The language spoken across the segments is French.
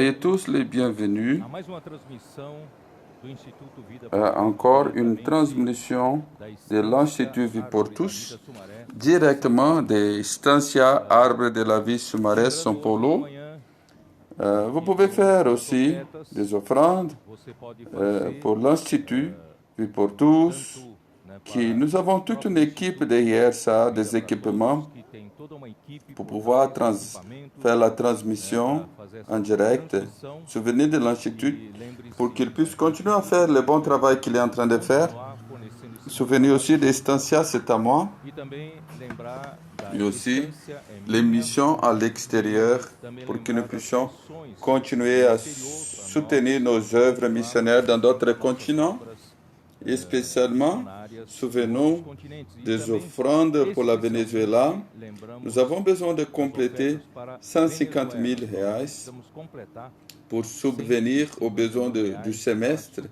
Soyez tous les bienvenus à encore une transmission de l'Institut Vie pour tous, directement des Estancia Arbre de la Vie Sumaré São Paulo. Vous pouvez faire aussi des offrandes pour l'Institut Vie pour tous, qui nous avons toute une équipe derrière ça, des équipements pour pouvoir faire la transmission en direct. Souvenez de l'Institut pour qu'il puisse continuer à faire le bon travail qu'il est en train de faire. Souvenez aussi d'Estancia, c'est à moi. Et aussi les missions à l'extérieur pour que nous puissions continuer à soutenir nos œuvres missionnaires dans d'autres continents. Et spécialement, souvenons des offrandes pour la Venezuela. Nous avons besoin de compléter 150 000 reais pour subvenir aux besoins du semestre.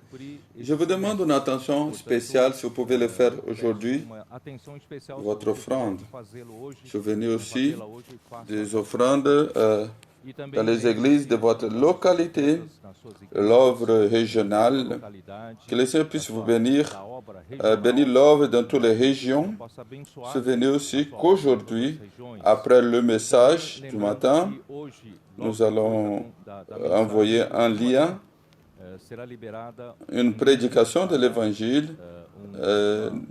Je vous demande une attention spéciale, si vous pouvez le faire aujourd'hui, votre offrande. Souvenez aussi des offrandes dans les églises de votre localité, l'œuvre régionale. Que le Seigneur puisse vous bénir, bénir l'œuvre dans toutes les régions. Souvenez aussi qu'aujourd'hui, après le message du matin, nous allons envoyer un lien, une prédication de l'Évangile.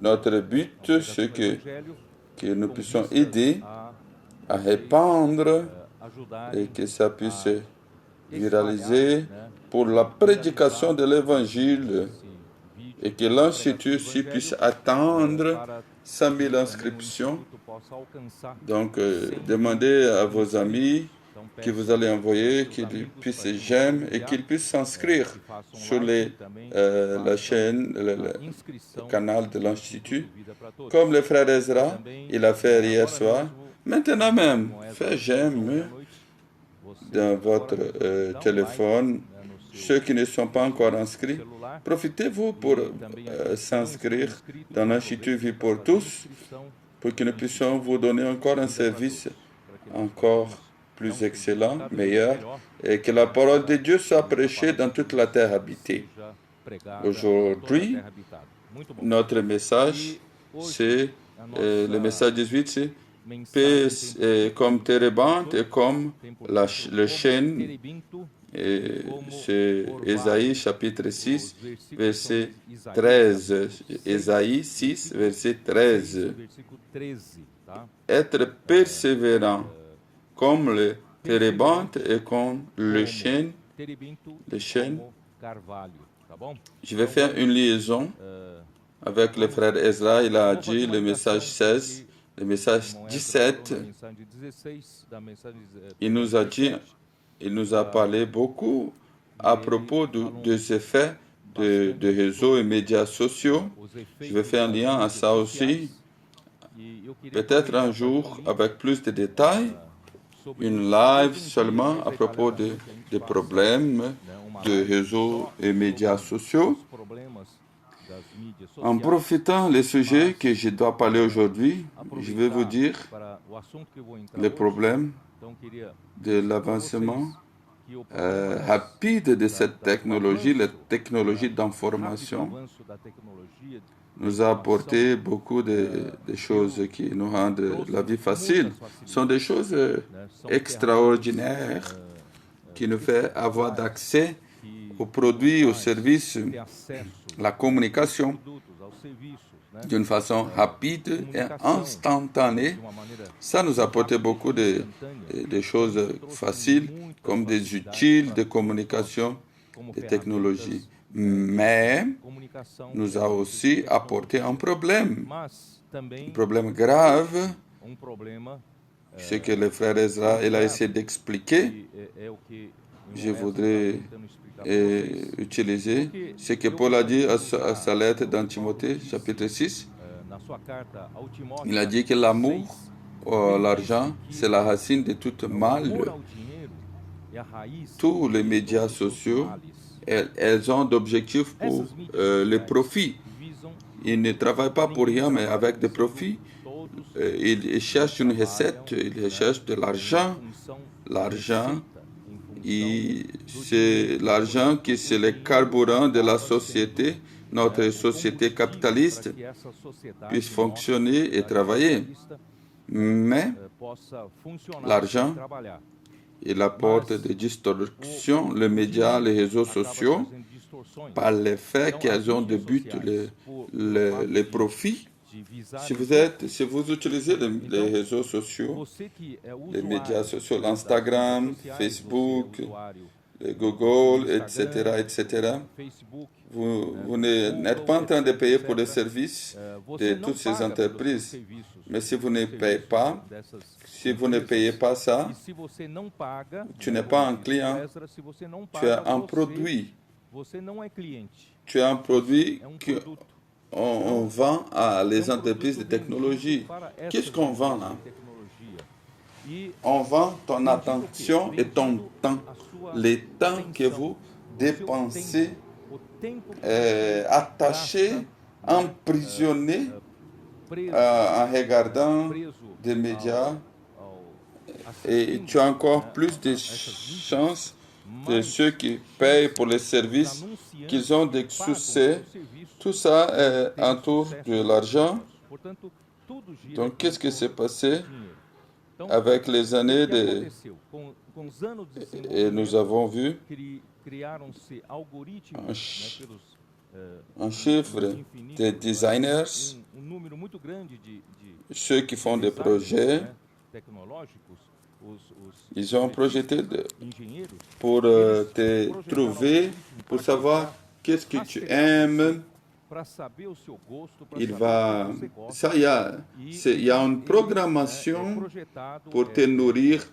Notre but, c'est que nous puissions aider à répandre et que ça puisse viraliser pour la prédication de l'Évangile et que l'Institut aussi puisse attendre 100 000 inscriptions. Donc, demandez à vos amis que vous allez envoyer qu'ils puissent j'aime et qu'ils puissent s'inscrire sur la chaîne, le canal de l'Institut. Comme le frère Ezra, il a fait hier soir. Maintenant même, faites j'aime dans votre téléphone. Ceux qui ne sont pas encore inscrits, profitez-vous pour s'inscrire dans l'Institut Vie pour tous, pour que nous puissions vous donner encore un service encore plus excellent, meilleur, et que la parole de Dieu soit prêchée dans toute la terre habitée. Aujourd'hui, notre message, c'est le message 18, c'est paix comme térébinthe et comme le chêne. C'est Ésaïe chapitre 6, verset 13. Ésaïe 6, verset 13. Être persévérant comme le térébinthe et comme le chêne. Je vais faire une liaison avec le frère Ezra. Il a dit le message 16, le message 17. Il nous a dit, il nous a parlé beaucoup à propos des effets de réseaux et médias sociaux. Je vais faire un lien à ça aussi. Peut-être un jour, avec plus de détails, une live seulement à propos des problèmes de réseaux et médias sociaux. En profitant des sujets que je dois parler aujourd'hui, je vais vous dire les problèmes de l'avancement rapide de cette technologie, la technologie d'information nous a apporté beaucoup de choses qui nous rendent la vie facile. Ce sont des choses extraordinaires qui nous font avoir d'accès aux produits, aux services, la communication d'une façon rapide et instantanée. Ça nous a apporté beaucoup de choses faciles, comme des outils de communication, des technologies. Mais nous a aussi apporté un problème grave, ce que le frère Ezra il a essayé d'expliquer. Je voudrais utiliser ce que Paul a dit à sa lettre dans Timothée, chapitre 6. Il a dit que l'amour, l'argent, c'est la racine de tout mal. Tous les médias sociaux, elles ont d'objectifs pour le profit. Ils ne travaillent pas pour rien, mais avec des profits. Ils cherchent une recette, ils cherchent de l'argent. L'argent, c'est l'argent qui c'est le carburant de la société, notre société capitaliste puisse fonctionner et travailler. Mais l'argent, il apporte des distorsions, les médias, les réseaux sociaux, par le fait qu'elles ont de but les profits. Si vous utilisez les réseaux sociaux, les médias sociaux, l'Instagram, Facebook, le Google, etc., vous n'êtes pas en train de payer pour les services de toutes ces entreprises. Mais si vous ne payez pas, si vous ne payez pas ça, tu n'es pas un client, tu es un produit. Tu es un produit qu'on vend à les entreprises de technologie. Qu'est-ce qu'on vend là? On vend ton attention et ton temps. Les temps que vous dépensez, attachés, emprisonnés en regardant des médias. Et tu as encore plus de chances de ceux qui payent pour les services qu'ils ont des succès. Tout ça est autour de l'argent. Donc, qu'est-ce qui s'est passé avec les années et nous avons vu un chiffre de designers, ceux qui font des projets, ils ont projeté pour te trouver, pour savoir qu'est-ce que tu aimes. Il y a une programmation pour te nourrir,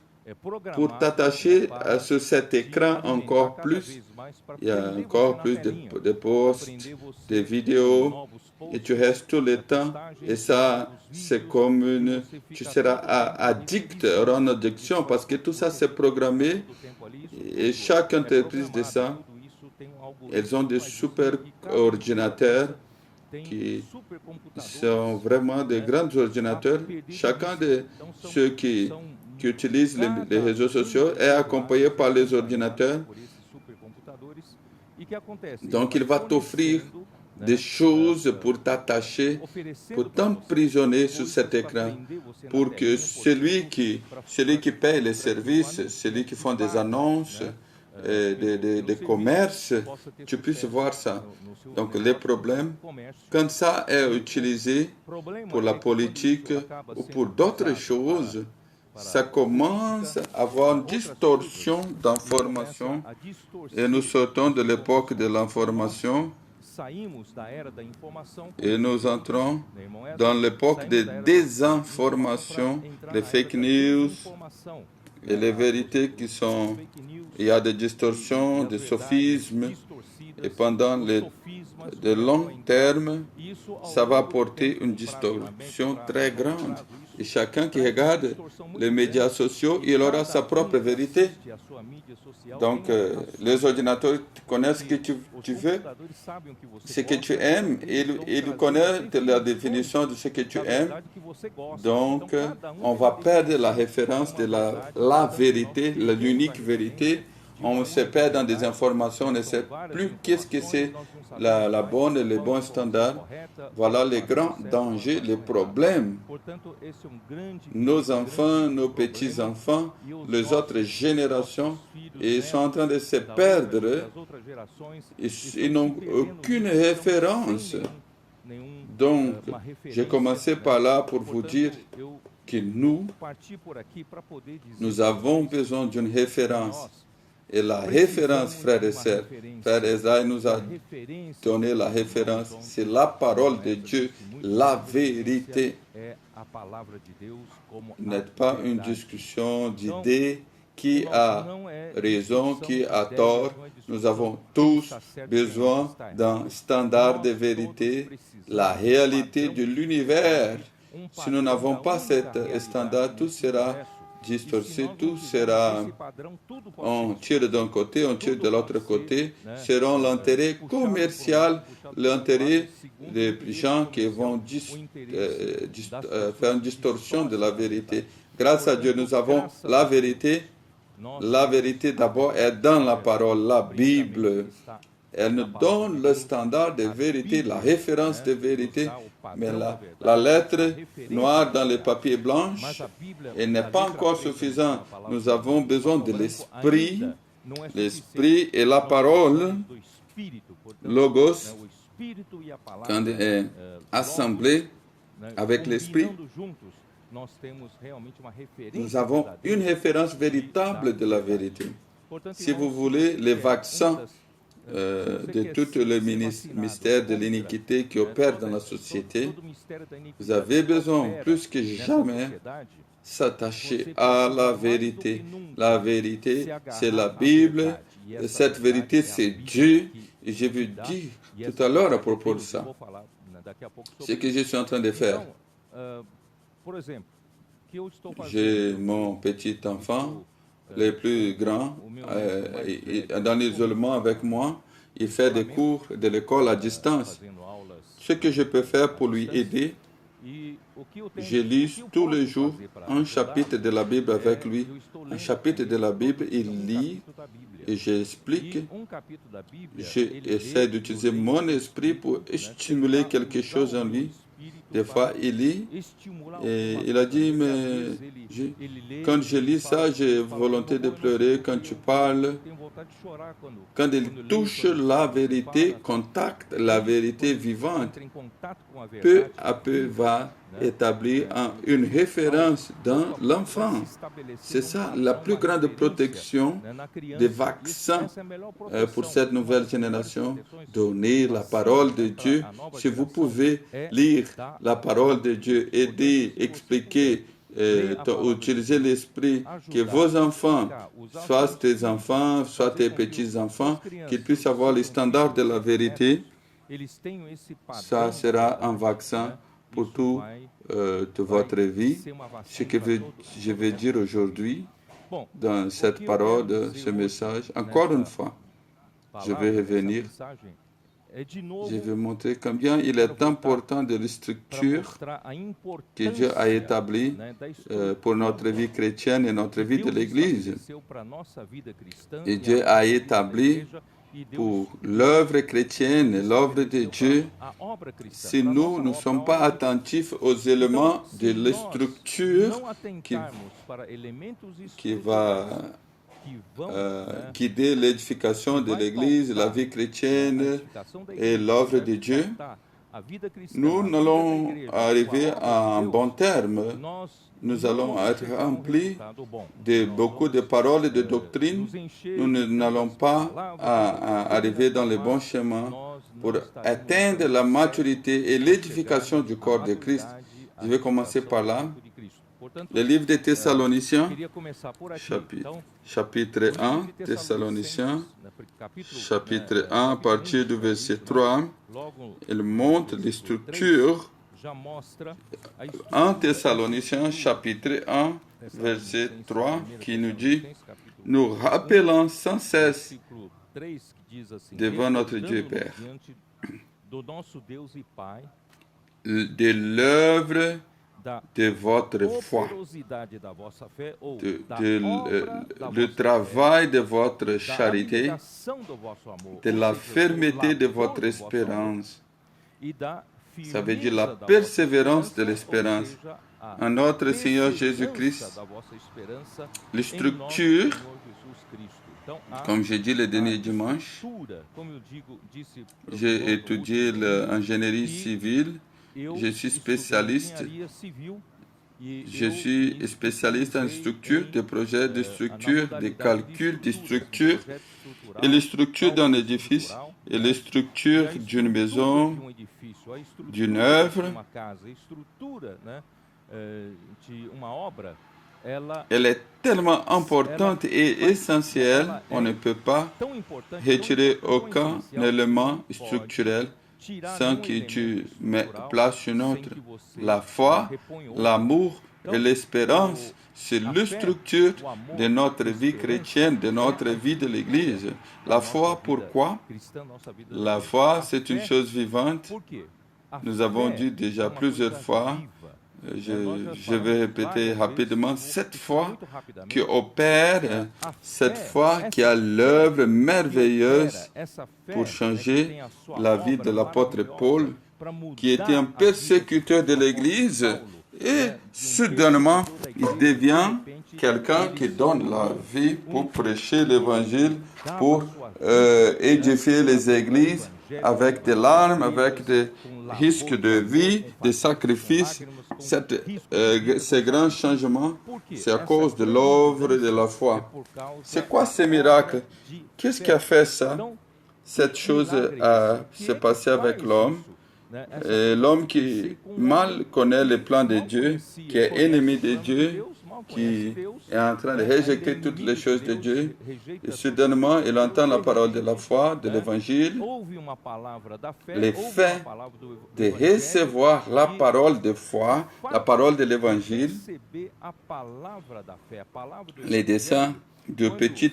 pour t'attacher sur cet écran encore plus. Il y a encore plus de posts, de vidéos, et tu restes tout le temps. Et ça, c'est comme tu seras addict, en addiction, parce que tout ça, c'est programmé. Et chaque entreprise de ça, elles ont des super ordinateurs qui sont vraiment des grands ordinateurs. Chacun de ceux qui utilisent les réseaux sociaux est accompagné par les ordinateurs. Donc, il va t'offrir des choses pour t'attacher, pour t'emprisonner sur cet écran, pour que celui qui paye les services, celui qui font des annonces, des commerces, tu puisses voir ça. Donc, les problèmes, quand ça est utilisé pour la politique ou pour d'autres choses, ça commence à avoir une distorsion d'information et nous sortons de l'époque de l'information et nous entrons dans l'époque de désinformation, les fake news et les vérités qui sont... Il y a des distorsions, des sophismes et pendant de long terme, ça va apporter une distorsion très grande. Et chacun qui regarde les médias sociaux, il aura sa propre vérité. Donc, les ordinateurs connaissent ce que tu veux, ce que tu aimes. Ils connaissent la définition de ce que tu aimes. Donc, on va perdre la référence de la vérité, l'unique vérité. On se perd dans des informations, on ne sait plus qu'est-ce que c'est la bonne et les bons standards. Voilà les grands dangers, les problèmes. Nos enfants, nos petits-enfants, les autres générations, ils sont en train de se perdre. Ils n'ont aucune référence. Donc, j'ai commencé par là pour vous dire que nous avons besoin d'une référence. Et la référence, frères et sœurs, Frère Esaïe nous a donné la référence, c'est la parole de Dieu, la vérité. N'est pas une discussion d'idées, qui a raison, qui a tort. Nous avons tous besoin d'un standard de vérité, la réalité de l'univers. Si nous n'avons pas cet standard, tout sera distorsion, tout sera, on tire d'un côté, on tire de l'autre côté, seront l'intérêt commercial, l'intérêt des gens qui vont faire une distorsion de la vérité. Grâce à Dieu, nous avons la vérité La vérité d'abord est dans la parole, la Bible. Elle nous donne le standard de vérité, la référence de vérité, mais la lettre noire dans les papiers blancs, elle n'est pas encore suffisante. Nous avons besoin de l'esprit, l'esprit et la parole, logos, quand elle est assemblée avec l'esprit, nous avons une référence véritable de la vérité. Si vous voulez, les vaccins de tout le mystère de l'iniquité qui opère dans la société, vous avez besoin plus que jamais s'attacher à la vérité. La vérité, c'est la Bible. Cette vérité, c'est Dieu. Et je vous dis tout à l'heure à propos de ça, ce que je suis en train de faire. J'ai mon petit enfant, le plus grand, dans l'isolement avec moi. Il fait des cours de l'école à distance. Ce que je peux faire pour lui aider, je lis tous les jours un chapitre de la Bible avec lui. Un chapitre de la Bible, il lit et j'explique. J'essaie d'utiliser mon esprit pour stimuler quelque chose en lui. Des fois, il lit et il a dit, mais quand je lis ça, j'ai volonté de pleurer quand tu parles. Quand il touche la vérité, contacte la vérité vivante, peu à peu va établir une référence dans l'enfant. C'est ça la plus grande protection des vaccins pour cette nouvelle génération. Donner la parole de Dieu. Si vous pouvez lire la parole de Dieu, aider, expliquer, utiliser l'esprit, que vos enfants, soit tes enfants, soit tes petits-enfants, qu'ils puissent avoir les standards de la vérité, ça sera un vaccin pour toute votre vie. Ce que je vais dire aujourd'hui, dans cette parole, de ce message, encore une fois, je vais revenir. Je vais montrer combien il est important de la structure que Dieu a établie pour notre vie chrétienne et notre vie de l'Église. Et Dieu a établi pour l'œuvre chrétienne et l'œuvre de Dieu, si nous ne sommes pas attentifs aux éléments de la structure qui va guider l'édification de l'Église, la vie chrétienne et l'œuvre de Dieu, nous n'allons arriver à un bon terme. Nous allons être remplis de beaucoup de paroles et de doctrines. Nous n'allons pas arriver dans le bon chemin pour atteindre la maturité et l'édification du corps de Christ. Je vais commencer par là. Le livre des Thessaloniciens, chapitre 1, Thessaloniciens, chapitre 1, à partir du verset 3, il montre les structures. 1 Thessaloniciens, chapitre 1, verset 3, qui nous dit, « Nous rappelons sans cesse devant notre Dieu Père de l'œuvre de votre foi, le travail de votre charité, de la fermeté de votre espérance. » Ça veut dire la persévérance de l'espérance en notre Seigneur Jésus-Christ. Les structures, comme j'ai dit le dernier dimanche, j'ai étudié l'ingénierie civile. Je suis spécialiste en structure, de projets de structure, de calculs de structure, et les structures d'un édifice, et les structures d'une maison, d'une œuvre. Elle est tellement importante et essentielle, on ne peut pas retirer aucun élément structurel sans que tu mettes place sur notre. La foi, l'amour et l'espérance, c'est la structure de notre vie chrétienne, de notre vie de l'Église. La foi, pourquoi? La foi, c'est une chose vivante. Nous avons dit déjà plusieurs fois, je vais répéter rapidement, cette foi qui opère, cette foi qui a l'œuvre merveilleuse pour changer la vie de l'apôtre Paul, qui était un persécuteur de l'Église, et soudainement, il devient quelqu'un qui donne la vie pour prêcher l'Évangile, pour édifier les églises avec des larmes, avec des risques de vie, des sacrifices. Ces grands changements, c'est à cause de l'œuvre de la foi. C'est quoi ces miracles? Qu'est-ce qui a fait ça? Cette chose s'est passée avec l'homme. Et l'homme qui mal connaît les plans de Dieu, qui est ennemi de Dieu, qui est en train de rejeter toutes les choses de Dieu, et soudainement il entend la parole de la foi, de l'évangile, les faits de recevoir la parole de foi, la parole de l'évangile, les dessins de petits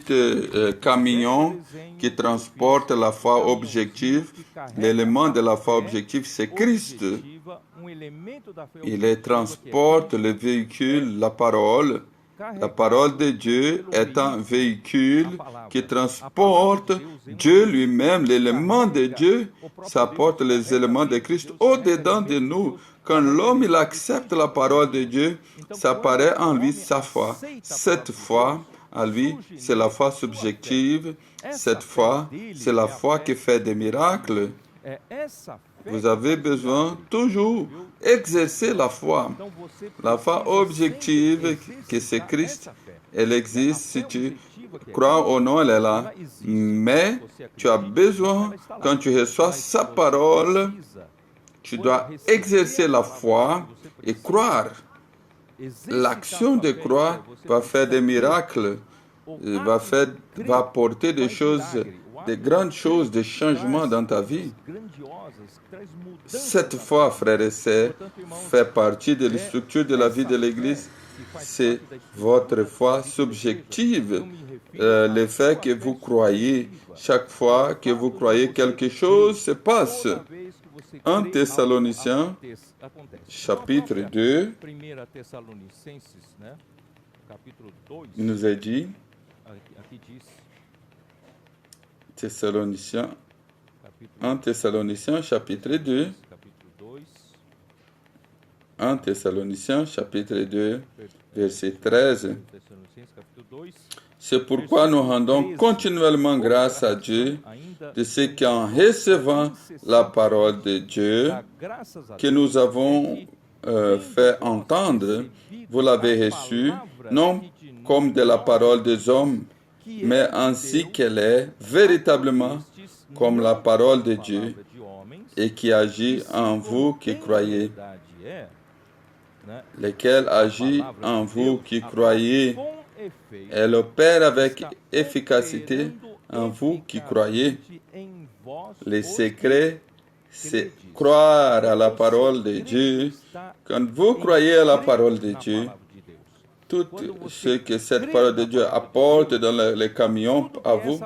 camions qui transportent la foi objective. L'élément de la foi objective, c'est Christ. Il les transporte, le véhicule, la parole. La parole de Dieu est un véhicule qui transporte Dieu lui-même, l'élément de Dieu. Ça apporte les éléments de Christ au-dedans de nous. Quand l'homme il accepte la parole de Dieu, ça apparaît en lui sa foi. Cette foi, à lui, c'est la foi subjective. Cette foi, c'est la foi qui fait des miracles. Vous avez besoin toujours exercer la foi. La foi objective, que c'est Christ, elle existe. Si tu crois ou non, elle est là. Mais tu as besoin, quand tu reçois sa parole, tu dois exercer la foi et croire. L'action de croire va faire des miracles, va apporter des choses, des grandes choses, des changements dans ta vie. Cette foi, frères et sœurs, fait partie de la structure de la vie de l'Église. C'est votre foi subjective, le fait que vous croyez. Chaque fois que vous croyez, quelque chose se passe. 1 Thessaloniciens, chapitre 2, il nous est dit, Thessaloniciens, 1 Thessaloniciens, chapitre 2, 1 Thessaloniciens, chapitre 2, verset 13. C'est pourquoi nous rendons continuellement grâce à Dieu de ce qu'en recevant la parole de Dieu que nous avons fait entendre, vous l'avez reçue, non comme de la parole des hommes, mais ainsi qu'elle est véritablement comme la parole de Dieu et qui agit en vous qui croyez, lesquels agit en vous qui croyez. Elle opère avec efficacité en vous qui croyez. Les secrets, c'est croire à la parole de Dieu. Quand vous croyez à la parole de Dieu, tout ce que cette parole de Dieu apporte dans les camions à vous,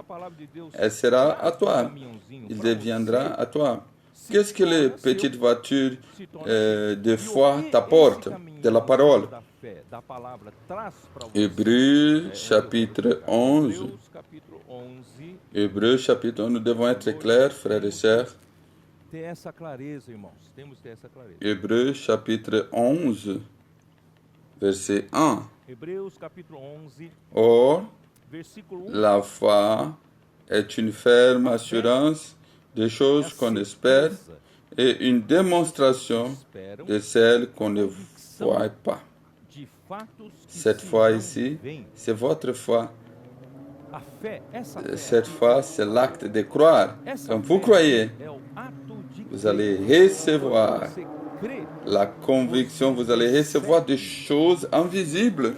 elle sera à toi. Il deviendra à toi. Qu'est-ce que les petites voitures de foi t'apportent de la parole? Hébreux chapitre 11. Hébreux chapitre 11. Nous devons être clairs, frères et sœurs. Hébreux chapitre 11, verset 1. Or, la foi est une ferme assurance des choses qu'on espère et une démonstration de celles qu'on ne voit pas. Cette foi ici, c'est votre foi. Cette foi, c'est l'acte de croire. Quand vous croyez, vous allez recevoir la conviction, vous allez recevoir des choses invisibles,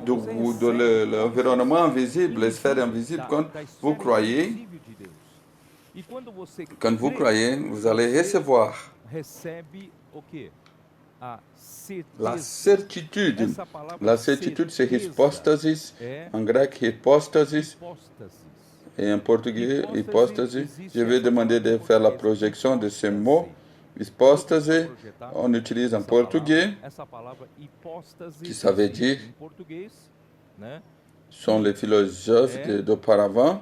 de l'environnement invisible, les sphères invisibles. Quand vous croyez, vous allez recevoir la certitude. La certitude, c'est hypostasis. En grec, hypostasis. Et en portugais, hypostasis. Je vais demander de faire la projection de ce mot. Hipóstase, on utilise en portugais, qui ça veut dire sont les philosophes d'auparavant.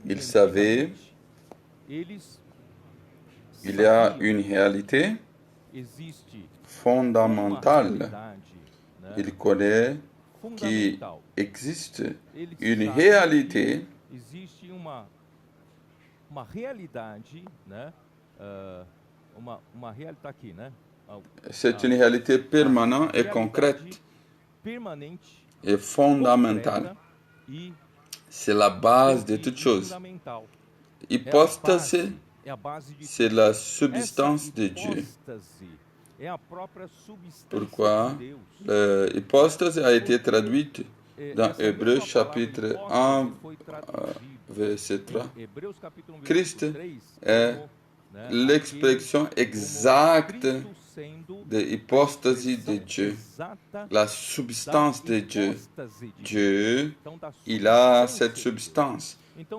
Ils savaient il y a une réalité fondamentale. Il connaît qu'il existe une réalité c'est une réalité permanente et concrète et fondamentale. C'est la base de toute chose. Hypostase, c'est la substance de Dieu. Pourquoi hypostase a été traduite dans Hébreux chapitre 1, verset 3. Christ est l'expression exacte de l'hypostasie de Dieu, la substance de Dieu. Dieu, il a cette substance.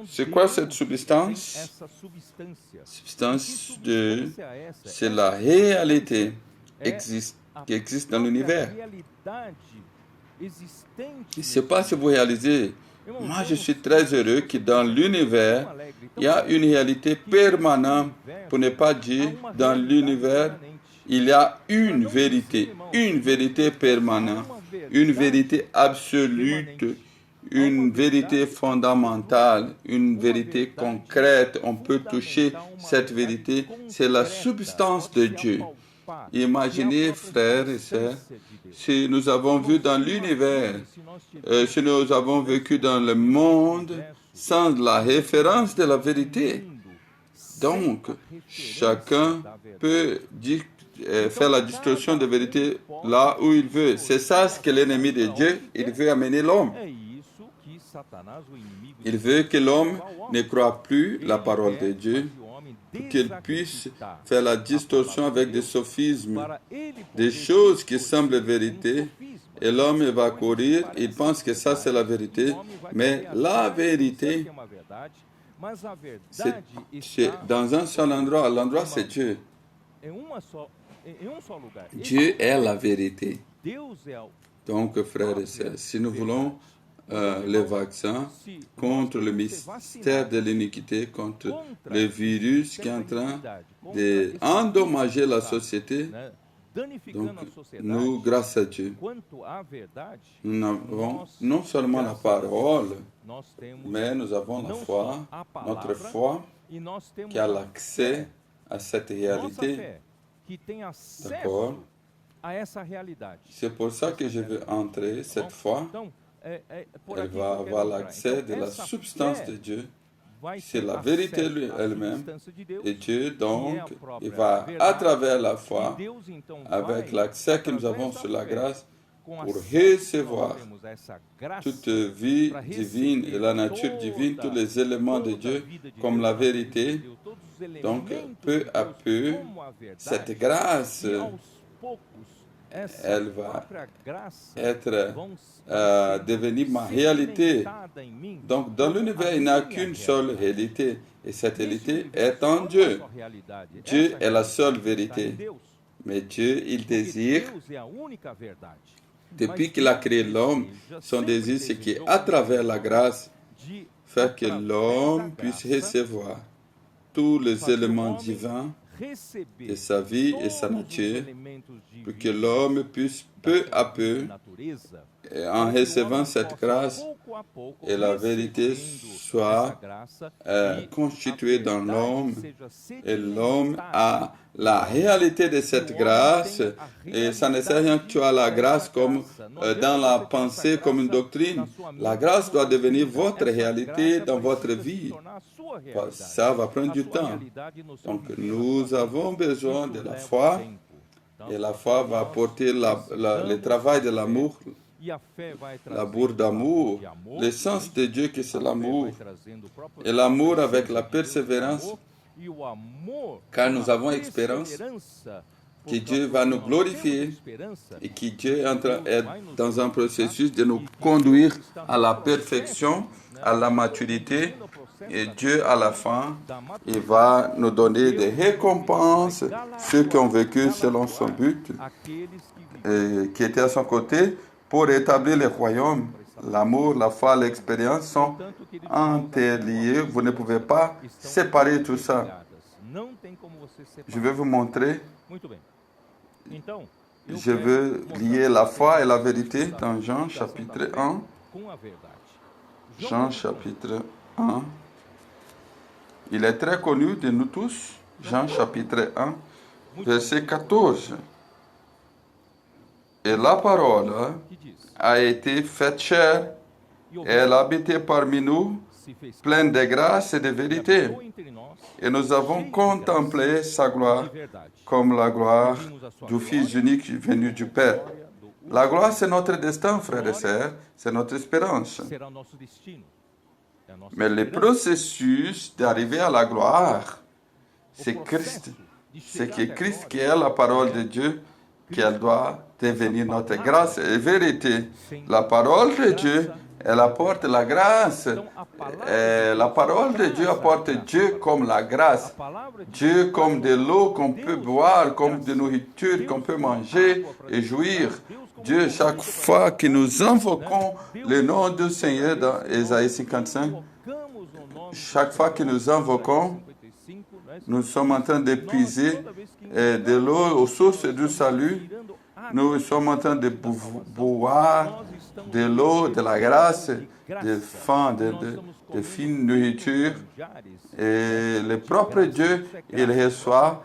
C'est quoi cette substance? Substance de, c'est la réalité qui existe dans l'univers. Je ne sais pas si vous réalisez, moi je suis très heureux que dans l'univers, il y a une réalité permanente, pour ne pas dire dans l'univers, il y a une vérité permanente, une vérité absolue, une vérité fondamentale, une vérité concrète. On peut toucher cette vérité, c'est la substance de Dieu. Imaginez, frères et sœurs, si nous avons vu dans l'univers, si nous avons vécu dans le monde sans la référence de la vérité. Donc, chacun peut dire, faire la distorsion de vérité là où il veut. C'est ça ce que l'ennemi de Dieu, il veut amener l'homme. Il veut que l'homme ne croie plus la parole de Dieu, pour qu'il puisse faire la distorsion avec des sophismes, des choses qui semblent vérité, et l'homme va courir, il pense que ça c'est la vérité, mais la vérité, c'est dans un seul endroit, l'endroit c'est Dieu. Dieu est la vérité. Donc, frères et sœurs, si nous voulons les vaccins contre le mystère de l'iniquité, contre le virus qui est en train d'endommager la société. Donc, nous, grâce à Dieu, nous avons non seulement la parole, mais nous avons la foi, notre foi qui a l'accès à cette réalité. D'accord? C'est pour ça que je veux entrer cette foi. Elle va avoir l'accès de la substance de Dieu. C'est la vérité elle-même. Et Dieu, donc, il va, à travers la foi, avec l'accès que nous avons sur la grâce, pour recevoir toute vie divine et la nature divine, tous les éléments de Dieu, comme la vérité. Donc, peu à peu, cette grâce, elle va devenir ma réalité. Donc, dans l'univers, il n'y a qu'une seule réalité. Et cette réalité est en Dieu. Dieu est la seule vérité. Mais Dieu, il désire, depuis qu'il a créé l'homme, son désir, c'est qu'à travers la grâce, faire que l'homme puisse recevoir tous les éléments divins de sa vie et sa nature, pour que l'homme puisse peu à peu, en recevant cette grâce, et la vérité soit constituée dans l'homme, et l'homme a la réalité de cette grâce, et ça ne sert à rien que tu as la grâce comme dans la pensée, comme une doctrine. La grâce doit devenir votre réalité dans votre vie. Ça va prendre du temps. Donc, nous avons besoin de la foi, et la foi va apporter le travail de l'amour, l'amour d'amour, l'essence de Dieu qui c'est l'amour, et l'amour avec la persévérance, car nous avons expérience que Dieu va nous glorifier et que Dieu est dans un processus de nous conduire à la perfection, à la maturité, Et Dieu, à la fin, il va nous donner des récompenses, ceux qui ont vécu selon son but, et qui étaient à son côté, pour établir le royaume. L'amour, la foi, l'expérience sont interliés. Vous ne pouvez pas séparer tout ça. Je vais vous montrer. Je veux lier la foi et la vérité dans Jean chapitre 1. Jean chapitre 1. Il est très connu de nous tous. Jean chapitre 1, verset 14. Et la parole a été faite chair, et elle a habité parmi nous, pleine de grâce et de vérité. Et nous avons contemplé sa gloire comme la gloire du Fils unique venu du Père. La gloire, c'est notre destin, frères et sœurs, c'est notre espérance. Mais le processus d'arriver à la gloire, c'est Christ. C'est que Christ qui est la parole de Dieu, qu'elle doit devenir notre grâce et vérité. La parole de Dieu, elle apporte la grâce. Et la parole de Dieu apporte Dieu comme la grâce. Dieu comme de l'eau qu'on peut boire, comme de nourriture qu'on peut manger et jouir. Dieu, chaque fois que nous invoquons le nom du Seigneur dans Ésaïe 55, chaque fois que nous invoquons, nous sommes en train de puiser de l'eau aux sources du salut. Nous sommes en train de boire de l'eau, de la grâce, de fine nourriture. Et le propre Dieu, il reçoit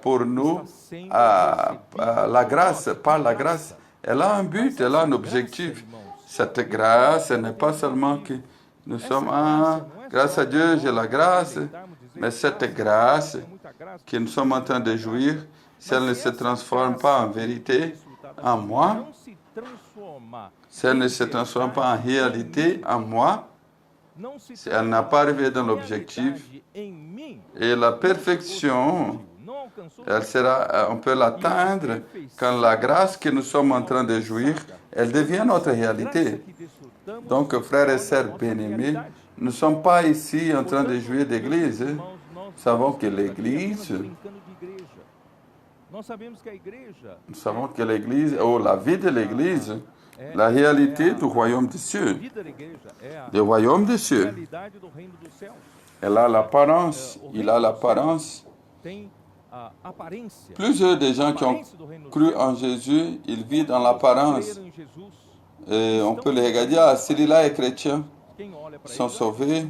pour nous la grâce, par la grâce. Elle a un but, elle a un objectif. Cette grâce, ce n'est pas seulement que nous sommes, grâce à Dieu, j'ai la grâce, mais cette grâce que nous sommes en train de jouir, si elle ne se transforme pas en vérité en moi, si elle ne se transforme pas en réalité en moi, si elle n'a pas arrivé dans l'objectif, et la perfection, elle sera, on peut l'atteindre quand la grâce que nous sommes en train de jouir, elle devient notre réalité. Donc, frères et sœurs bien-aimés, nous ne sommes pas ici en train de jouer d'église. Nous savons que l'église, la vie de l'église, la réalité du royaume des cieux, du royaume des cieux. Elle a l'apparence, il a l'apparence. Plusieurs des gens qui ont cru en Jésus, ils vivent dans l'apparence. Et on peut les regarder, celui-là est chrétien, sont sauvés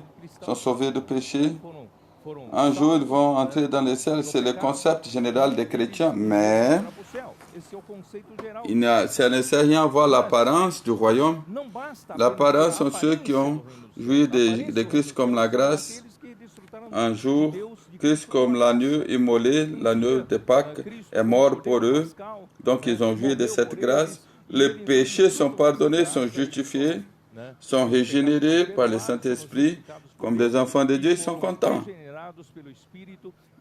de péché. Un jour, ils vont entrer dans le ciel, c'est le concept général des chrétiens, mais ça ne sert à rien à voir l'apparence du royaume. L'apparence sont ceux qui ont joui de Christ comme la grâce. Un jour, Christ comme l'agneau immolé, l'agneau de Pâques, est mort pour eux. Donc, ils ont joui de cette grâce. Les péchés sont pardonnés, sont justifiés, sont régénérés par le Saint-Esprit. Comme des enfants de Dieu, ils sont contents.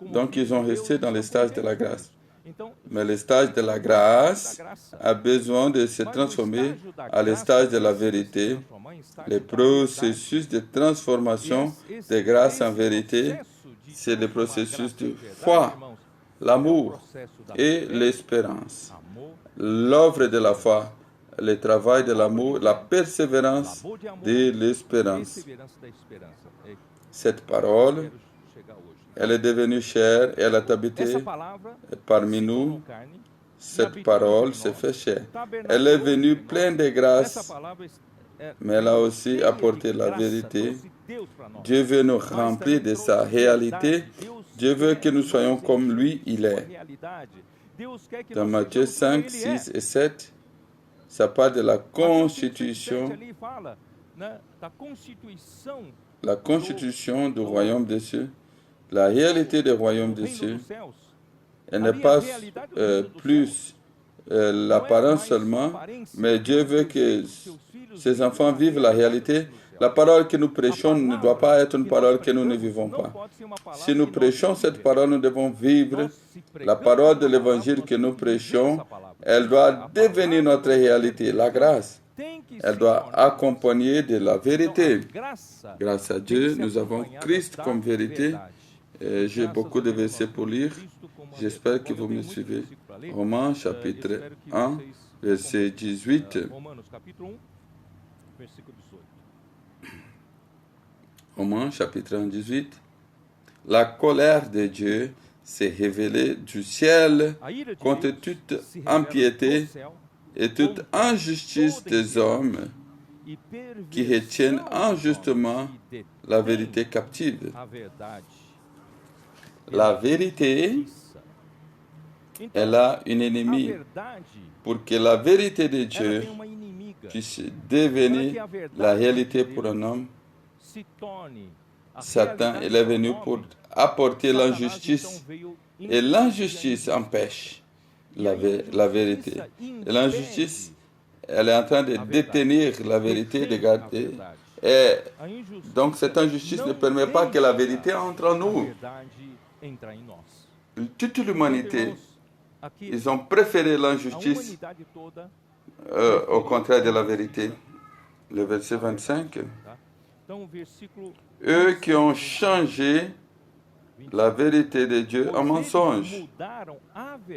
Donc, ils ont resté dans le stage de la grâce. Mais le stage de la grâce a besoin de se transformer à le stage de la vérité. Le processus de transformation de grâce en vérité, c'est le processus de foi, l'amour et l'espérance. L'œuvre de la foi, le travail de l'amour, la persévérance de l'espérance. Cette parole, elle est devenue chair et elle a habité parmi nous. Cette parole s'est fait chair. Elle est venue pleine de grâce, mais elle a aussi apporté la vérité. Dieu veut nous remplir de sa réalité. Dieu veut que nous soyons comme lui, il est. Dans Matthieu 5, 6 et 7, ça parle de la constitution du royaume des cieux. La réalité du royaume des cieux, elle n'est pas plus l'apparence seulement, mais Dieu veut que ses enfants vivent la réalité. La parole que nous prêchons ne doit pas être une parole que nous ne vivons pas. Si nous prêchons cette parole, nous devons vivre la parole de l'évangile que nous prêchons. Elle doit devenir notre réalité, la grâce. Elle doit accompagner de la vérité. Grâce à Dieu, nous avons Christ comme vérité. J'ai beaucoup de versets pour lire. J'espère que vous me suivez. Romains chapitre 1, verset 18. Romains chapitre 1, 18. La colère de Dieu s'est révélée du ciel contre toute impiété et toute injustice des hommes qui retiennent injustement la vérité captive. La vérité, elle a une ennemie. Pour que la vérité de Dieu puisse devenir la réalité pour un homme, Satan, il est venu pour apporter l'injustice. Et l'injustice empêche la vérité. Et l'injustice, elle est en train de détenir la vérité, de garder. Et donc cette injustice ne permet pas que la vérité entre en nous. Toute l'humanité, ils ont préféré l'injustice au contraire de la vérité. Le verset 25. Eux qui ont changé la vérité de Dieu en mensonge.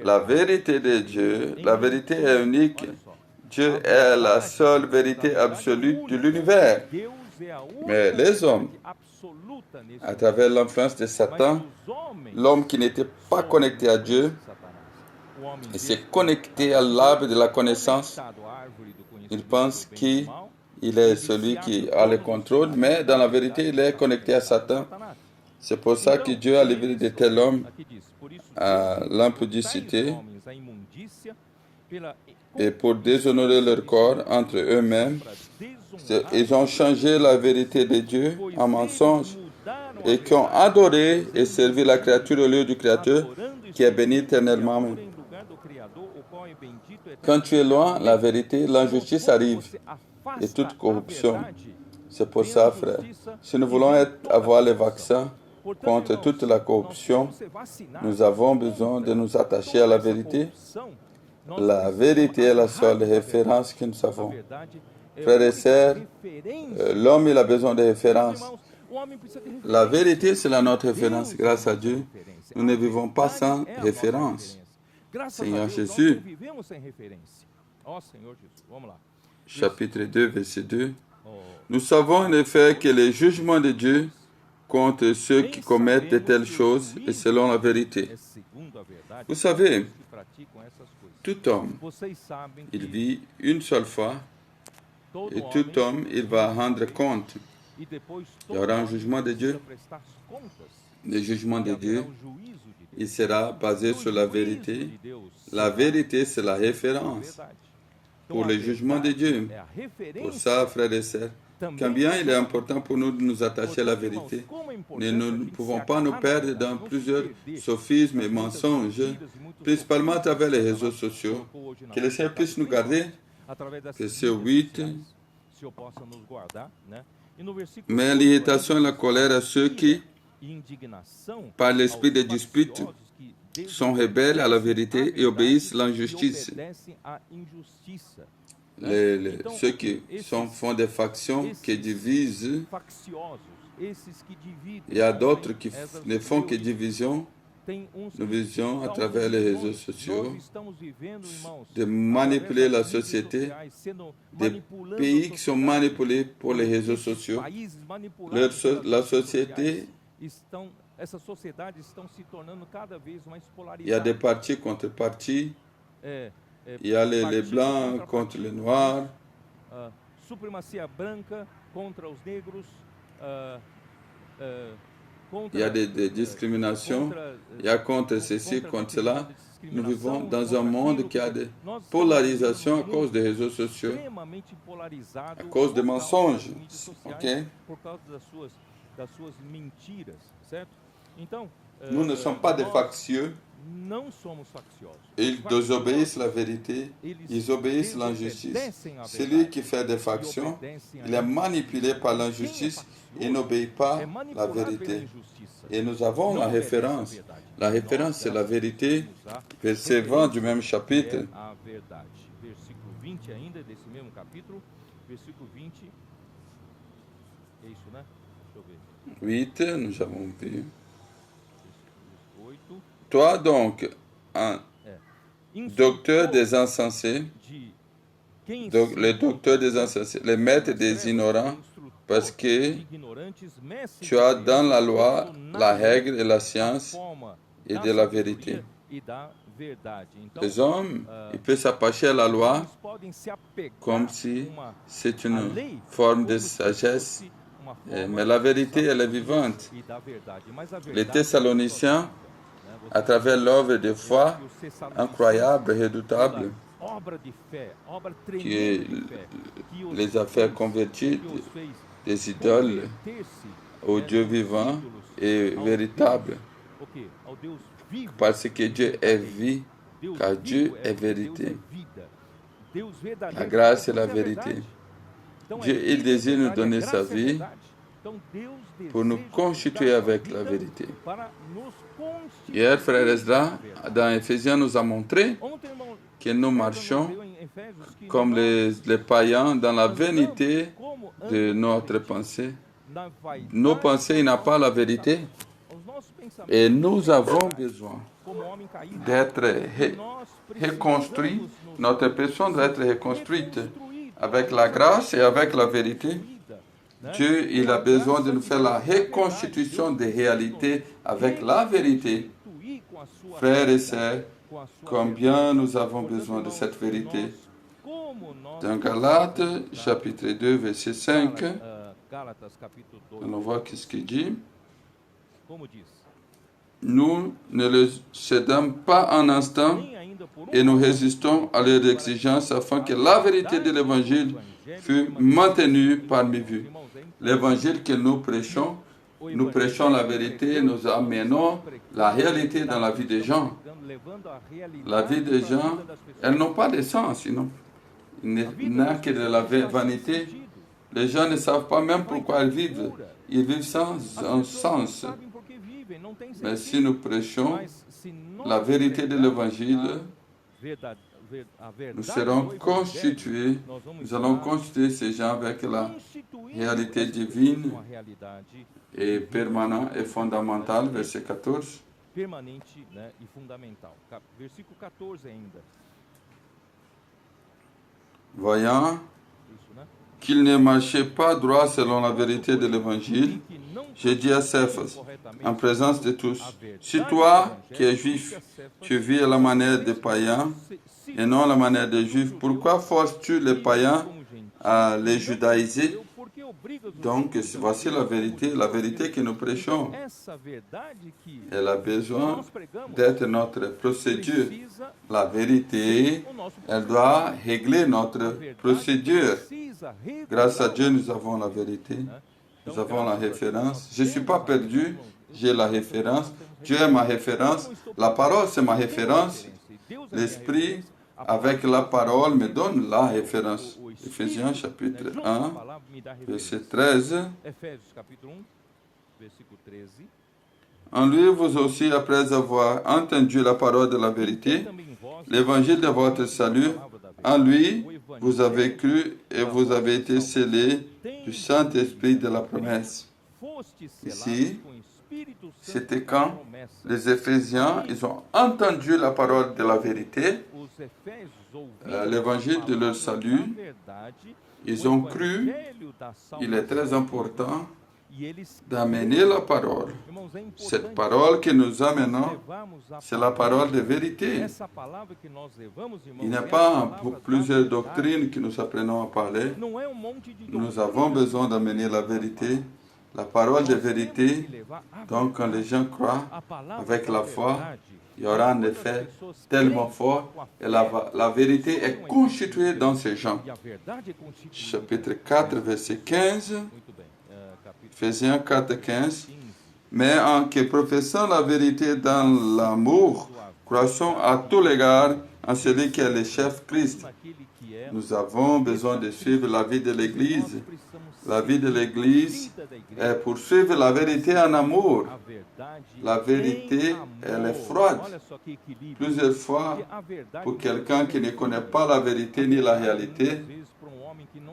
La vérité de Dieu, la vérité est unique. Dieu est la seule vérité absolue de l'univers. Mais les hommes, à travers l'influence de Satan, l'homme qui n'était pas connecté à Dieu, il s'est connecté à l'arbre de la connaissance. Il pense qu'il est celui qui a le contrôle, mais dans la vérité, il est connecté à Satan. C'est pour ça que Dieu a livré de tels hommes à l'impudicité et pour déshonorer leur corps entre eux-mêmes. Ils ont changé la vérité de Dieu en mensonge et qui ont adoré et servi la créature au lieu du Créateur qui est béni éternellement. Quand tu es loin, la vérité, l'injustice arrive et toute corruption. C'est pour ça, frère, si nous voulons avoir les vaccins contre toute la corruption, nous avons besoin de nous attacher à la vérité. La vérité est la seule référence que nous avons. Frères et sœurs, l'homme il a besoin de références. La vérité, c'est notre référence. Grâce à Dieu, nous ne vivons pas sans référence. Seigneur Jésus, chapitre 2, verset 2. Nous savons en effet que les jugements de Dieu contre ceux qui commettent de telles choses est selon la vérité. Vous savez, tout homme, il vit une seule fois et tout homme, il va rendre compte. Il y aura un jugement de Dieu. Le jugement de Dieu, il sera basé sur la vérité. La vérité, c'est la référence pour le jugement de Dieu. Pour ça, frères et sœurs, combien il est important pour nous de nous attacher à la vérité. Nous ne pouvons pas nous perdre dans plusieurs sophismes et mensonges, principalement à travers les réseaux sociaux. Que le Seigneur puisse nous garder. Verset 8. Mais l'irritation et la colère à ceux qui, par l'esprit de dispute, sont rebelles à la vérité et obéissent à l'injustice. Ceux qui font des factions, qui divisent, il y a d'autres qui ne font que division. Nous visions à travers les réseaux sociaux de manipuler la société, des pays qui sont manipulés pour les réseaux sociaux. La société, il y a des partis contre partis, il y a les blancs contre les noirs. Il y a des discriminations, il y a contre ceci, contre cela. Nous vivons dans un monde qui a des polarisations à cause des réseaux sociaux, à cause des mensonges. Okay? Nous ne sommes pas des factieux. Ils désobéissent la vérité, ils obéissent l'injustice. Celui qui fait des factions, il est manipulé par l'injustice et n'obéit pas la vérité. Et nous avons la référence. La référence, c'est la vérité. Verset 20 du même chapitre. 8, nous avons vu. Toi donc, un docteur des insensés, le docteur des insensés, le maître des ignorants, parce que tu as dans la loi la règle et la science et de la vérité. Les hommes, ils peuvent s'attacher à la loi comme si c'est une forme de sagesse, mais la vérité, elle est vivante. Les Thessaloniciens, à travers l'œuvre de foi incroyable, redoutable, qui les a fait convertir des idoles au Dieu vivant et véritable, parce que Dieu est vie, car Dieu est vérité. La grâce et la vérité. Dieu, il désire nous donner sa vie pour nous constituer avec la vérité. Hier, frère Ezra, dans Éphésiens, nous a montré que nous marchons comme les païens dans la vanité de notre pensée. Nos pensées n'ont pas la vérité et nous avons besoin d'être reconstruits. Notre personne doit être reconstruite avec la grâce et avec la vérité. Dieu, il a besoin de nous faire la reconstitution des réalités avec la vérité. Frères et sœurs, combien nous avons besoin de cette vérité. Dans Galates, chapitre 2, verset 5, on voit ce qu'il dit. Nous ne le cédons pas un instant et nous résistons à leurs exigences afin que la vérité de l'Évangile fût maintenue parmi vous. L'évangile que nous prêchons la vérité, nous amenons la réalité dans la vie des gens. La vie des gens, elles n'ont pas de sens, il n'a que de la vanité. Les gens ne savent pas même pourquoi ils vivent sans un sens. Mais si nous prêchons la vérité de l'Évangile, nous serons constitués, nous allons constituer ces gens avec la réalité divine et permanente et fondamentale, verset 14. Voyant qu'il ne marchait pas droit selon la vérité de l'Évangile, j'ai dit à Céphas, en présence de tous, si toi qui es juif, tu vis à la manière des païens et non à la manière des juifs, pourquoi forces-tu les païens à les judaïser? Donc, voici la vérité que nous prêchons. Elle a besoin d'être notre procédure. La vérité, elle doit régler notre procédure. Grâce à Dieu, nous avons la vérité. Nous avons la référence. Je ne suis pas perdu, j'ai la référence. Dieu est ma référence. La parole, c'est ma référence. L'Esprit, avec la parole, me donne la référence. Éphésiens chapitre 1, verset 13. En lui, vous aussi, après avoir entendu la parole de la vérité, l'évangile de votre salut, en lui, vous avez cru et vous avez été scellés du Saint-Esprit de la promesse. Ici, c'était quand les Éphésiens, ils ont entendu la parole de la vérité, l'évangile de leur salut, ils ont cru. Il est très important d'amener la parole. Cette parole que nous amenons, c'est la parole de vérité. Il n'y a pas plusieurs doctrines que nous apprenons à parler. Nous avons besoin d'amener la vérité, la parole de vérité. Donc, quand les gens croient avec la foi, il y aura un effet tellement fort et la vérité est constituée dans ces gens. Chapitre 4, verset 15. Éphésiens 4, 15. Mais en que professant la vérité dans l'amour, croissons à tous l'égards en celui qui est le chef Christ. Nous avons besoin de suivre la vie de l'Église. La vie de l'Église est pour suivre la vérité en amour. La vérité, elle est froide. Plusieurs fois, pour quelqu'un qui ne connaît pas la vérité ni la réalité,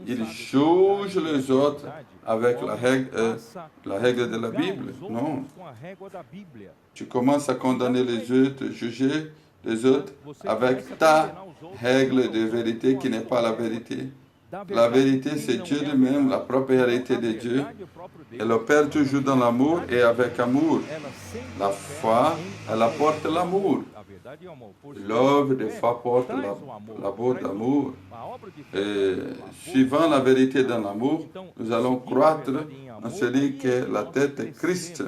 ils jugent les autres avec la règle de la Bible. Non. Tu commences à condamner les autres, juger les autres avec ta règle de vérité qui n'est pas la vérité. La vérité, c'est Dieu lui-même, la propre réalité de Dieu. Elle opère toujours dans l'amour et avec amour. La foi, elle apporte l'amour. L'œuvre de foi apporte l'amour d'amour. Et suivant la vérité dans l'amour, nous allons croître en celui qui est la tête de Christ.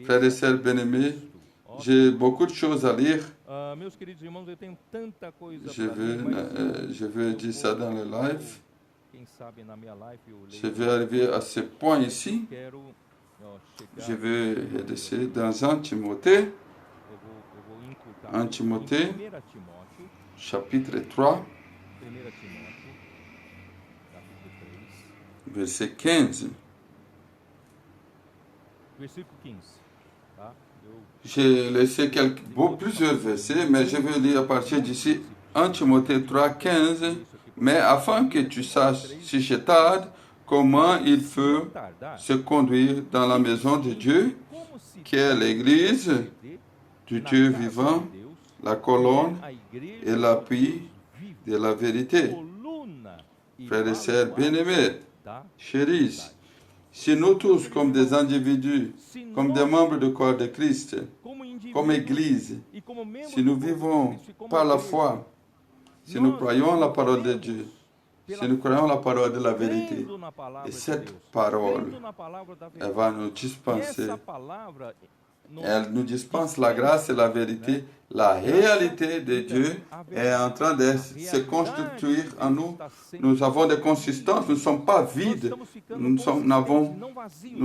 Frères et sœurs bien-aimés, j'ai beaucoup de choses à lire. Je veux dire ça dans le live. Je vais arriver à ce point ici. Je vais essayer dans 1 Timothée. 1 Timothée, chapitre 3, verset 15. J'ai laissé plusieurs versets, mais je vais lire à partir d'ici 1 Timothée 3, 15. Mais afin que tu saches, si je tarde, comment il faut se conduire dans la maison de Dieu, qui est l'Église du Dieu vivant, la colonne et l'appui de la vérité. Frères et sœurs bien-aimés, chéris, si nous tous, comme des individus, comme des membres du corps de Christ, comme Église, si nous vivons par la foi, si nous croyons la parole de Dieu, si nous croyons la parole de la vérité, et cette parole, elle va nous dispenser, elle nous dispense la grâce et la vérité. La réalité de Dieu est en train de se constituer en nous. Nous avons des consistances, nous ne sommes pas vides. Nous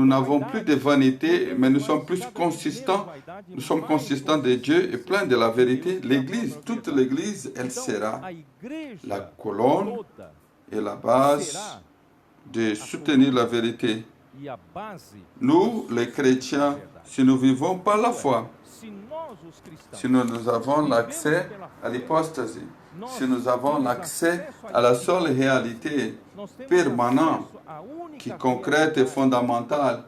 n'avons plus de vanité, mais nous sommes plus consistants. Nous sommes consistants de Dieu et pleins de la vérité. L'Église, toute l'Église, elle sera la colonne et la base de soutenir la vérité. Nous, les chrétiens, si nous vivons par la foi, si nous avons l'accès à l'hypostasie, si nous avons l'accès à la seule réalité permanente, qui est concrète et fondamentale,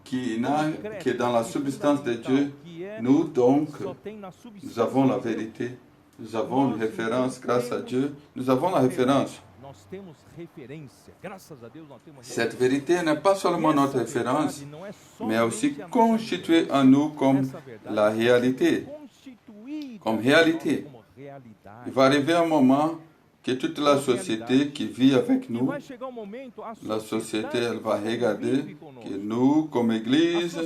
qui est dans la substance de Dieu, nous donc, nous avons la vérité, nous avons une référence grâce à Dieu, nous avons la référence. Cette vérité n'est pas seulement notre référence, mais aussi constituée en nous comme la réalité. Comme réalité. Il va arriver un moment que toute la société qui vit avec nous, la société, elle va regarder que nous, comme Église,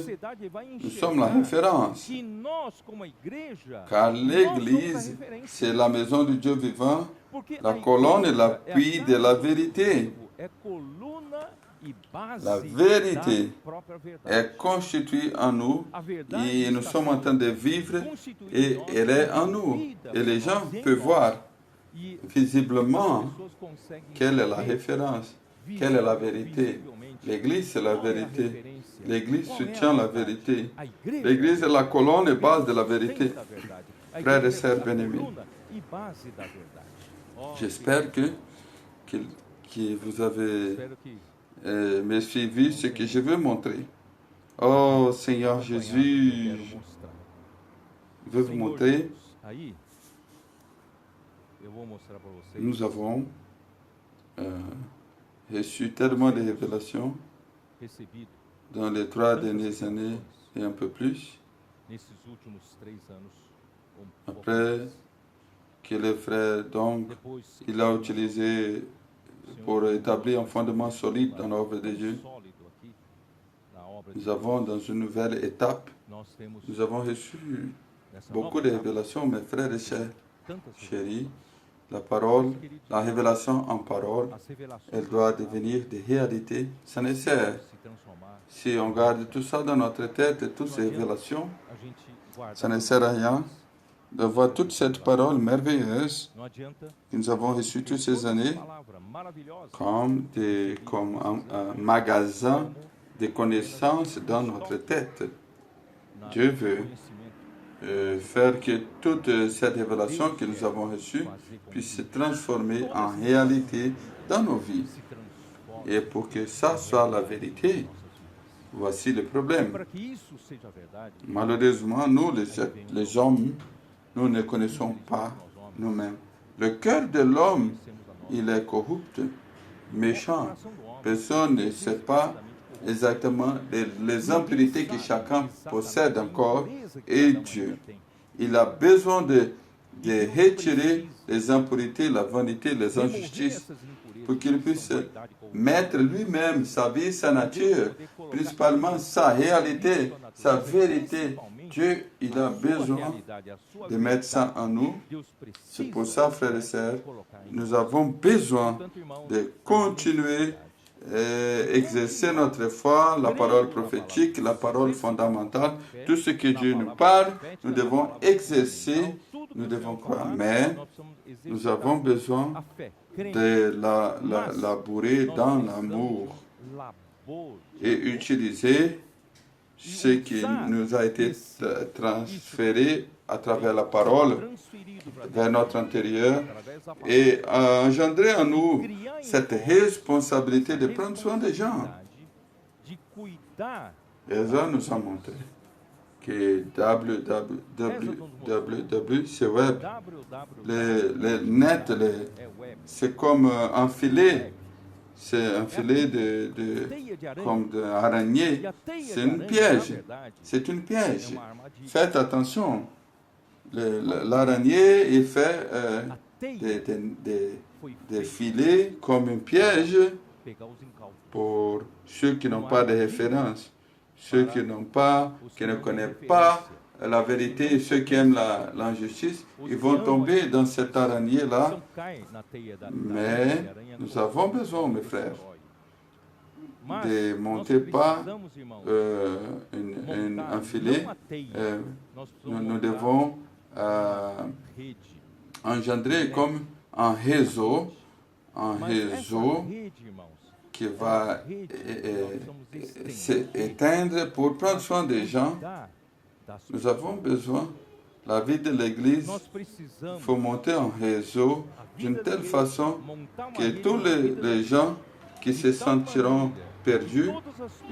nous sommes la référence. Car l'Église, c'est la maison du Dieu vivant, la colonne et l'appui de la vérité. La vérité est constituée en nous et nous sommes en train de vivre et elle est en nous. Et les gens peuvent voir visiblement quelle est la référence, quelle est la vérité. L'Église, c'est la vérité. L'Église soutient la vérité. L'Église est la colonne et base de la vérité. Frères et sœurs bien-aimés, j'espère que vous avez me suivi ce que je veux montrer. Oh Seigneur Jésus, je veux vous montrer. Nous avons reçu tellement de révélations dans les 3 dernières années et un peu plus. Après que le frère, donc, il a utilisé pour établir un fondement solide dans l'œuvre de Dieu. Nous avons dans une nouvelle étape, nous avons reçu beaucoup de révélations, mes frères et sœurs chéris. La parole, la révélation en parole, elle doit devenir des réalités. Ça ne sert. Si on garde tout ça dans notre tête, toutes ces révélations, ça ne sert à rien de voir toute cette parole merveilleuse que nous avons reçue toutes ces années comme un magasin de connaissances dans notre tête. Dieu veut faire que toute cette révélation que nous avons reçue puisse se transformer en réalité dans nos vies. Et pour que ça soit la vérité, voici le problème. Malheureusement, nous, les hommes, nous ne connaissons pas nous-mêmes. Le cœur de l'homme, il est corrupt, méchant. Personne ne sait pas exactement les impurités que chacun possède encore et Dieu. Il a besoin de retirer les impurités, la vanité, les injustices pour qu'il puisse mettre lui-même sa vie, sa nature, principalement sa réalité, sa vérité. Dieu, il a besoin de mettre ça en nous. C'est pour ça, frères et sœurs, nous avons besoin de continuer à exercer notre foi, la parole prophétique, la parole fondamentale. Tout ce que Dieu nous parle, nous devons exercer, nous devons croire. Mais nous avons besoin de labourer dans l'amour et utiliser ce qui nous a été transféré à travers la parole vers notre intérieur et engendrer en nous cette responsabilité de prendre soin des gens. Et ça nous a montré que www, c'est web, le net, c'est comme un filet. C'est un filet comme d'araignée. C'est une piège. C'est une piège. Faites attention. L'araignée, il fait des filets comme un piège pour ceux qui n'ont pas de référence, ceux qui ne connaissent pas la vérité, ceux qui aiment l'injustice, ils vont tomber dans cette araignée-là. Mais nous avons besoin, mes frères, de monter pas un filet. Nous devons engendrer comme un réseau qui va s'éteindre pour prendre soin des gens. Nous avons besoin, la vie de l'Église, il faut monter un réseau d'une telle façon que tous les gens qui se sentiront perdus,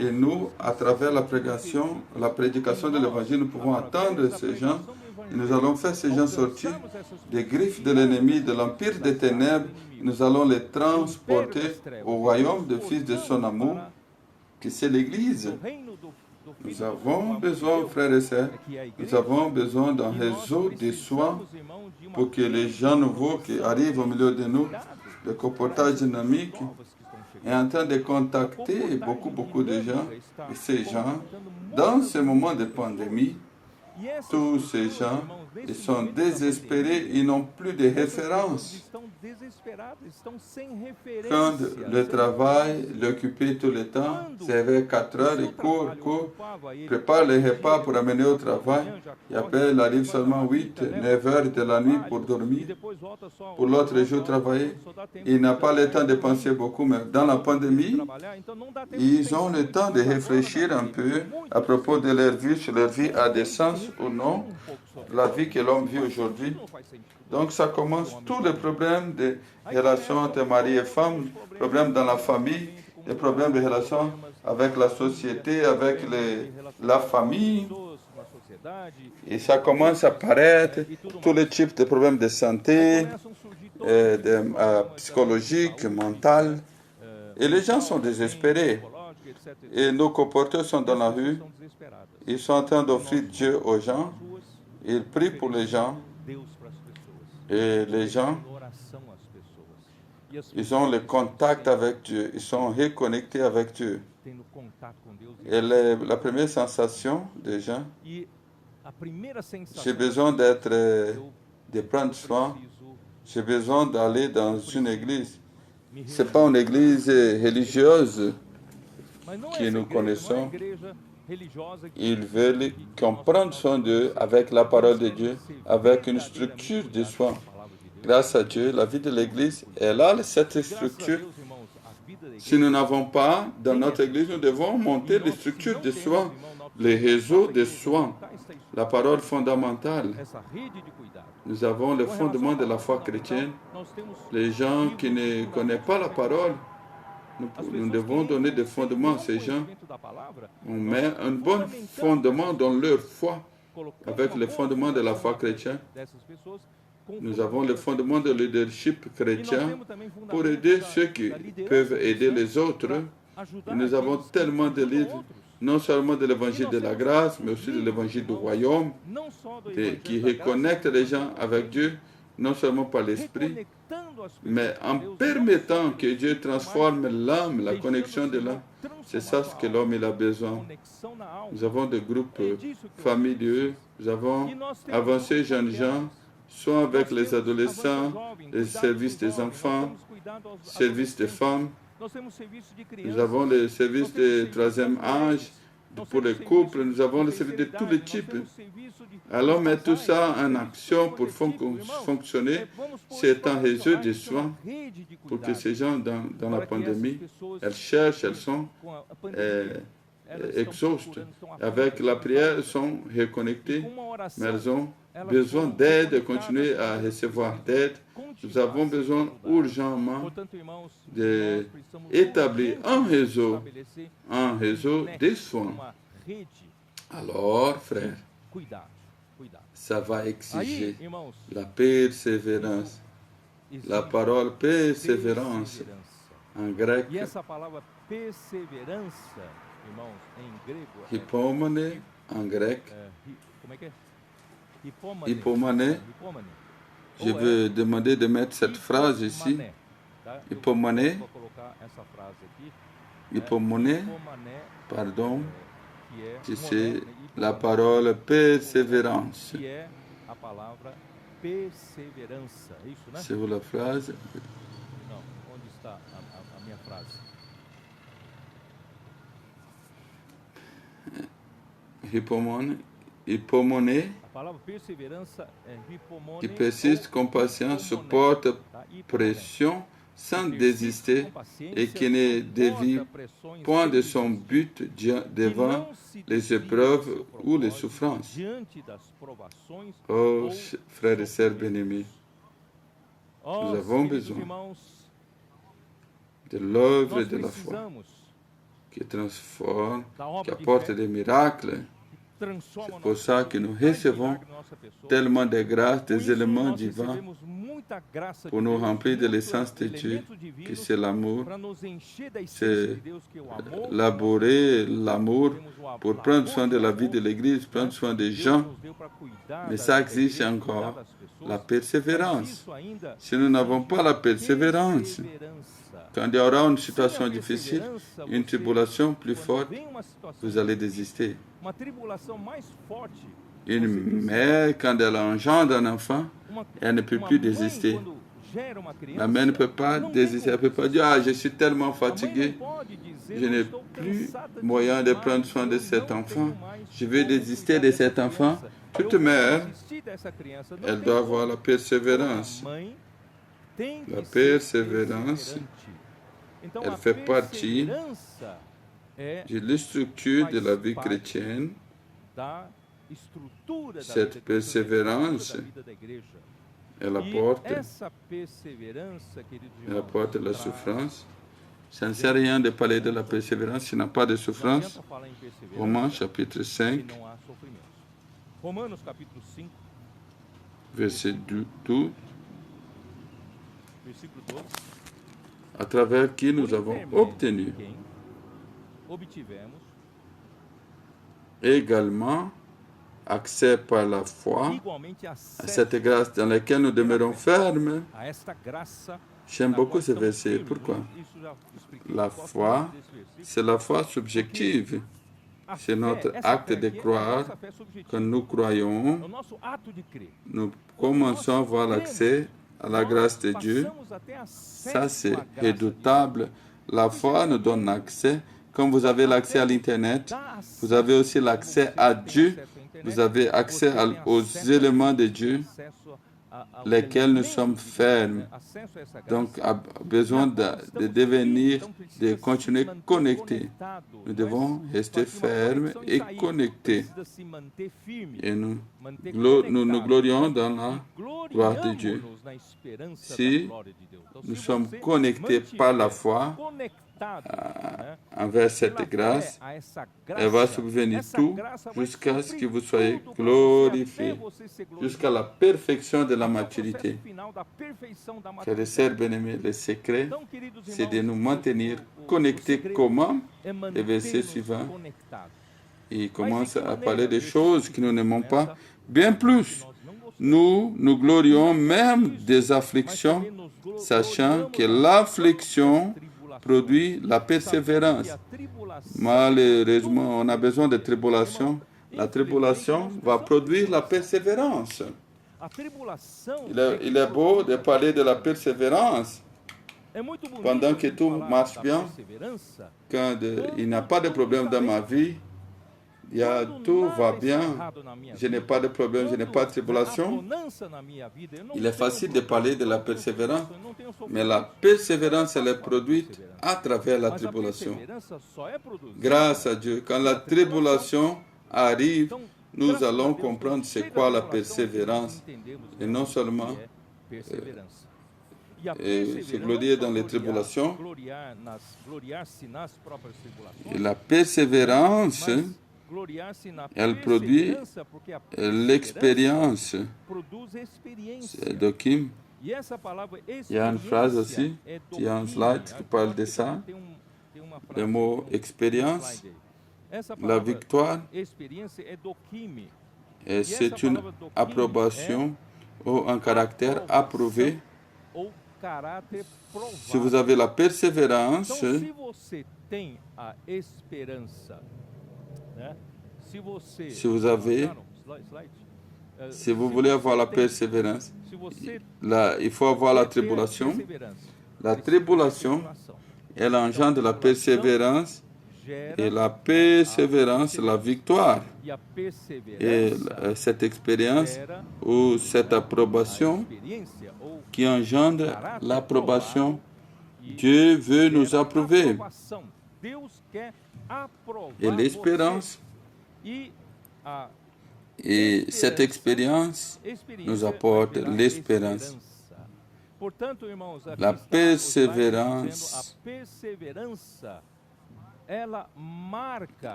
et nous, à travers la prédication de l'Évangile, nous pouvons attendre ces gens, et nous allons faire ces gens sortir des griffes de l'ennemi, de l'empire des ténèbres, nous allons les transporter au royaume du Fils de son amour, que c'est l'Église. Nous avons besoin, frères et sœurs, nous avons besoin d'un réseau de soins pour que les gens nouveaux qui arrivent au milieu de nous, le comportage dynamique, est en train de contacter beaucoup de gens. Et ces gens, dans ce moment de pandémie, tous ces gens, ils sont désespérés, ils n'ont plus de référence. Quand le travail l'occupait tout le temps, c'est vers 4 heures, ils courent, préparent les repas pour amener au travail, et après il arrive seulement 8, 9 heures de la nuit pour dormir, pour l'autre jour travailler. Il n'a pas le temps de penser beaucoup, mais dans la pandémie, ils ont le temps de réfléchir un peu à propos de leur vie, si leur vie a des sens ou non, la vie que l'homme vit aujourd'hui. Donc ça commence tous les problèmes de relations entre mari et femme, problèmes dans la famille, des problèmes de relations avec la société, avec la famille. Et ça commence à apparaître tous les types de problèmes de santé, psychologiques, mentaux. Et les gens sont désespérés. Et nos comporteurs sont dans la rue. Ils sont en train d'offrir Dieu aux gens. Ils prient pour les gens. Et les gens, ils ont le contact avec Dieu. Ils sont reconnectés avec Dieu. Et la première sensation des gens, j'ai besoin de prendre soin. J'ai besoin d'aller dans une église. Ce n'est pas une église religieuse que nous connaissons. Ils veulent qu'on prenne soin d'eux avec la parole de Dieu, avec une structure de soins. Grâce à Dieu, la vie de l'Église, elle a cette structure. Si nous n'avons pas dans notre Église, nous devons monter les structures de soins. les réseaux de soins, la parole fondamentale. Nous avons le fondement de la foi chrétienne. Les gens qui ne connaissent pas la parole, nous devons donner des fondements à ces gens. On met un bon fondement dans leur foi avec le fondement de la foi chrétienne. Nous avons le fondement de leadership chrétien pour aider ceux qui peuvent aider les autres. Et nous avons tellement de livres, non seulement de l'évangile de la grâce, mais aussi de l'évangile du royaume, qui reconnectent les gens avec Dieu, non seulement par l'esprit, mais en permettant que Dieu transforme l'âme, la connexion de l'âme. C'est ça ce que l'homme a besoin. Nous avons des groupes familiaux, nous avons avancé jeunes gens, soit avec les adolescents, les services des enfants, services des femmes. Nous avons les services de troisième âge pour les couples, nous avons les services de tous les types. Alors, mettre tout ça en action pour fonctionner. C'est un réseau de soins pour que ces gens, dans la pandémie, elles cherchent, elles sont exhaustes. Avec la prière, elles sont reconnectées, mais elles ont besoin d'aide, de continuer à recevoir d'aide. Nous avons besoin urgemment d'établir un réseau de soins. Alors, frère, ça va exiger la persévérance. La parole persévérance en grec, hypomone en grec, hypomone. Je veux demander de mettre cette phrase ici. Hypomone, hypomone, pardon, c'est la parole persévérance. C'est où la phrase? Hypomone, hypomone, qui persiste com patience, supporte pression sans désister et qui ne dévie point de son but devant les épreuves ou les souffrances. Oh, frères et sœurs bien-aimés, nous avons besoin de l'œuvre de la foi qui transforme, qui apporte des miracles. C'est pour ça que nous recevons tellement de grâces, des éléments divins pour nous remplir de l'essence de Dieu, que c'est l'amour, c'est labourer l'amour pour prendre soin de la vie de l'Église, prendre soin des gens. Mais ça exige encore la persévérance. Si nous n'avons pas la persévérance, quand il y aura une situation difficile, une tribulation plus forte, vous allez désister. Une mère, quand elle engendre un enfant, elle ne peut plus désister. La mère ne peut pas désister. Elle ne peut pas dire « Ah, je suis tellement fatigué, je n'ai plus moyen de prendre soin de cet enfant. Je vais désister de cet enfant. » Toute mère, elle doit avoir la persévérance. La persévérance, elle fait partie de la structure de la vie chrétienne. Cette persévérance, elle apporte la souffrance. Ça ne sert à rien de parler de la persévérance s'il n'y a pas de souffrance. Romains chapitre 5, verset 12, à travers qui nous avons obtenu également accès par la foi à cette grâce dans laquelle nous demeurons fermes. J'aime beaucoup ce verset. Pourquoi? La foi, c'est la foi subjective. C'est notre acte de croire que nous croyons. Nous commençons à avoir l'accès à la grâce de Dieu. Ça, c'est redoutable. La foi nous donne accès. Comme vous avez l'accès à l'Internet, vous avez aussi l'accès à Dieu. Vous avez accès aux éléments de Dieu. lesquels nous sommes fermes. Donc, a besoin de devenir, de continuer connectés. Nous devons rester fermes et connectés. Et nous nous glorions dans la gloire de Dieu. Si nous sommes connectés par la foi envers cette grâce, elle va subvenir tout jusqu'à ce que vous soyez glorifiés, jusqu'à la perfection de la maturité. Chers les sœurs bien-aimés, le secret, c'est de nous maintenir connectés. Comment? Le verset suivant, il commence à parler des choses que nous n'aimons pas. Bien plus, nous nous glorions même des afflictions, sachant que l'affliction produit la persévérance. Malheureusement, on a besoin de tribulation. La tribulation va produire la persévérance. Il est beau de parler de la persévérance pendant que tout marche bien, quand il n'y a pas de problème dans ma vie, tout va bien, je n'ai pas de problème, je n'ai pas de tribulation. Il est facile de parler de la persévérance, mais la persévérance, elle est produite à travers la tribulation. Grâce à Dieu, quand la tribulation arrive, nous allons comprendre c'est quoi la persévérance. Et non seulement se glorier dans les tribulations. Et la persévérance, elle produit l'expérience. Dokim. Il y a une phrase aussi, il y a un slide qui parle de ça. Le mot expérience, la victoire, c'est une approbation ou un caractère approuvé. Si vous avez la persévérance, si vous voulez avoir la persévérance, là, il faut avoir la tribulation. La tribulation, elle engendre la persévérance, et la persévérance, la victoire. Et cette expérience ou cette approbation qui engendre l'approbation, Dieu veut nous approuver. Et l'espérance, et cette expérience nous apporte l'espérance. La persévérance,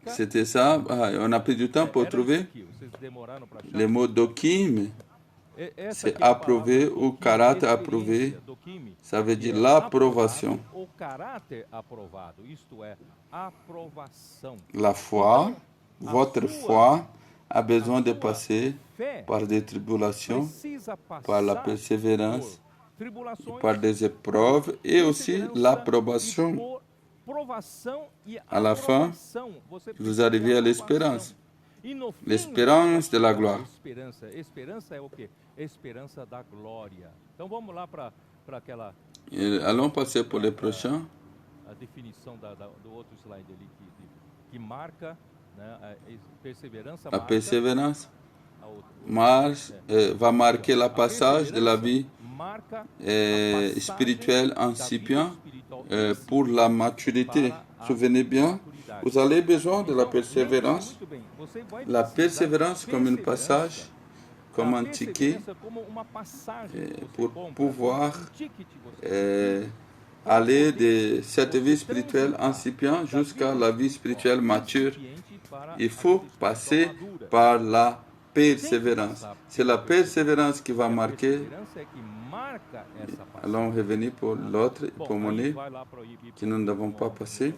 c'était ça. On a pris du temps pour trouver le mot dokim. C'est approuvé ou caractère approuvé. Ça veut dire l'approbation. La foi, votre foi a besoin de passer par des tribulations, par la persévérance, par des épreuves et aussi l'approbation. À la fin, vous arrivez à l'espérance. L'espérance de la gloire. Allons passer pour les prochains. La persévérance va marquer le passage de la vie spirituelle incipient pour la maturité. Souvenez bien, vous avez besoin de la persévérance. La persévérance comme un passage, comme un ticket pour pouvoir aller de cette vie spirituelle incipient jusqu'à la vie spirituelle mature. Il faut passer par la persévérance. C'est la persévérance qui va marquer. Allons revenir pour l'autre, pour monnaie, que nous n'avons pas passé.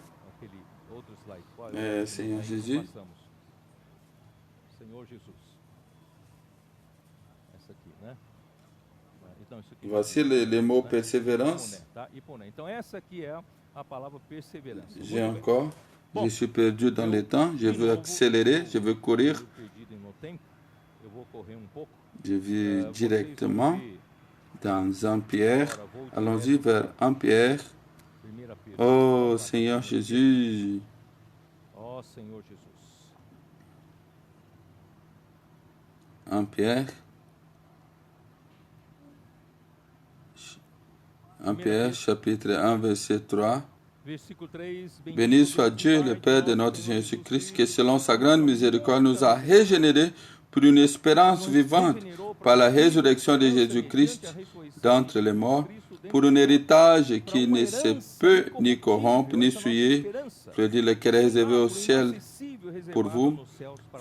Seigneur Jésus. Voici les mots persévérance. J'ai encore, je suis perdu dans le temps, je veux accélérer, je veux courir. Je vais directement dans 1 Pierre. Allons-y vers 1 Pierre. Oh Seigneur Jésus. 1 Pierre, 1 Pierre, chapitre 1, verset 3. Béni soit Dieu, le Père de notre Seigneur Jésus-Christ, qui selon sa grande miséricorde nous a régénérés pour une espérance vivante par la résurrection de Jésus-Christ d'entre les morts, pour un héritage qui ne se peut ni corrompre, ni souiller, prédit lequel est réservé au ciel pour vous,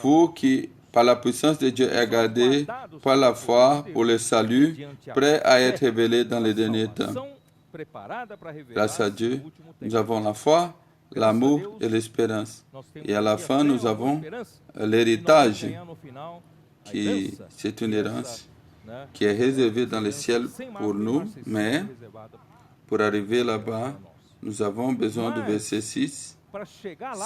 vous qui, par la puissance de Dieu, êtes gardés par la foi pour le salut, prêts à être révélés dans les derniers temps. Grâce à Dieu, nous avons la foi, l'amour et l'espérance. Et à la fin, nous avons l'héritage, qui c'est une errance qui est réservée dans le ciel pour nous, mais pour arriver là-bas, nous avons besoin du verset 6.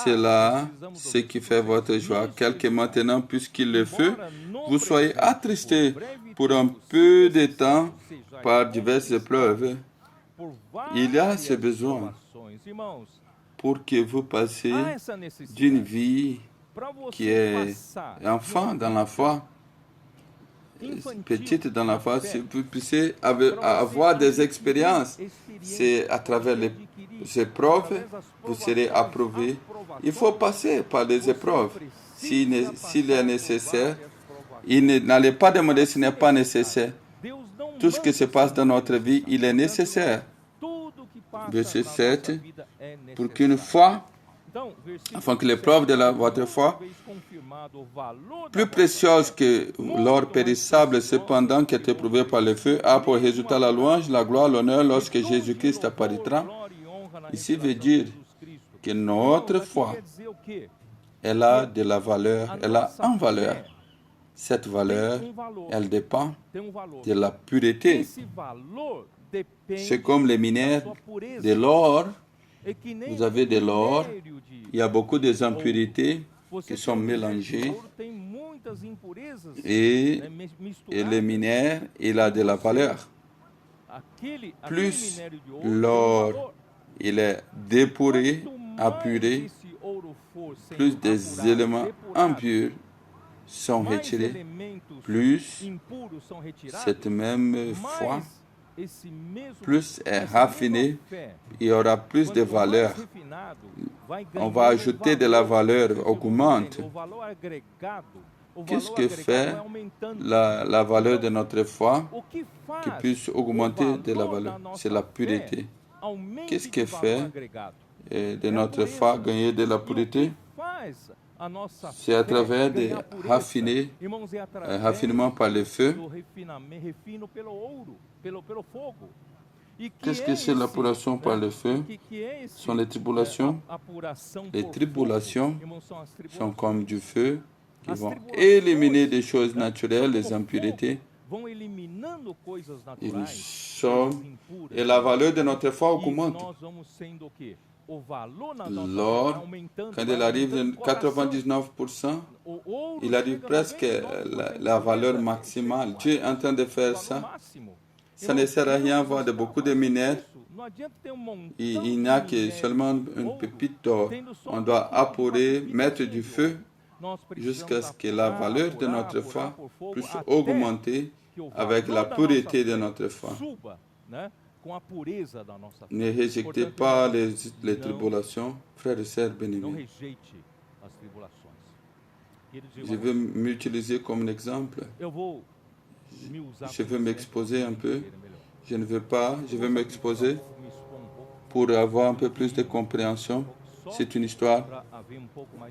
C'est là ce qui fait votre joie, quel que maintenant, puisqu'il le fait, vous soyez attristés pour un peu de temps par diverses épreuves. Il y a ce besoin pour que vous passiez d'une vie qui est enfant dans la foi, petite dans la foi, si vous puissiez avoir des expériences. C'est à travers les épreuves, vous serez approuvé. Il faut passer par les épreuves. S'il est nécessaire, n'allez pas demander ce n'est pas nécessaire. Tout ce qui se passe dans notre vie, il est nécessaire. Verset 7, pour qu'une foi, afin que l'épreuve de votre foi, plus précieuse que l'or périssable, cependant qui est éprouvée par le feu, a pour résultat la louange, la gloire, l'honneur lorsque Jésus-Christ apparaîtra. Ici veut dire que notre foi, elle a de la valeur, elle a une valeur. Cette valeur, elle dépend de la pureté. C'est comme les minéraux de l'or. Vous avez de l'or, il y a beaucoup d'impurités qui sont mélangées et le minéraux, il a de la valeur. Plus l'or, il est dépuré, apuré, plus des éléments impurs sont retirés, plus cette même foi, plus est raffinée, il y aura plus de valeur. On va ajouter de la valeur, augmente. Qu'est-ce que fait la valeur de notre foi qui puisse augmenter de la valeur? C'est la pureté. Qu'est-ce qui fait de notre foi gagner de la pureté? C'est à travers des raffinements par le feu. Qu'est-ce que c'est l'apuration par le feu? Ce sont les tribulations. Les tribulations sont comme du feu qui vont éliminer des choses naturelles, les impuretés. Et la valeur de notre foi augmente. L'or, quand il arrive à 99%, il arrive presque à la valeur maximale. Dieu est en train de faire ça. Ça ne sert à rien d'avoir beaucoup de minéraux. Il n'y a que seulement une pépite d'or. On doit apurer, mettre du feu jusqu'à ce que la valeur de notre foi puisse augmenter avec la pureté de notre foi. Ne rejetez pas les tribulations, frères et sœurs bien-aimés. Je veux m'utiliser comme un exemple. Je veux m'exposer un peu. Je ne veux pas, je veux m'exposer pour avoir un peu plus de compréhension. C'est une histoire,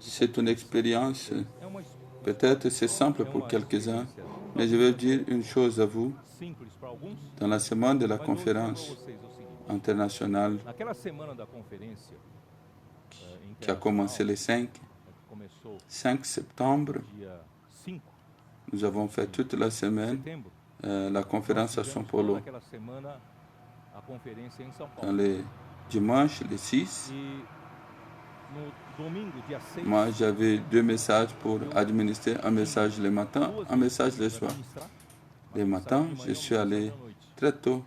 c'est une expérience. Peut-être c'est simple pour quelques-uns, mais je veux dire une chose à vous. Dans la semaine de la conférence internationale qui a commencé le 5 septembre, nous avons fait toute la semaine la conférence à São Paulo. Dans le dimanche, le 6, moi j'avais 2 messages pour administrer, un message le matin, un message le soir. Le matin, je suis allé très tôt.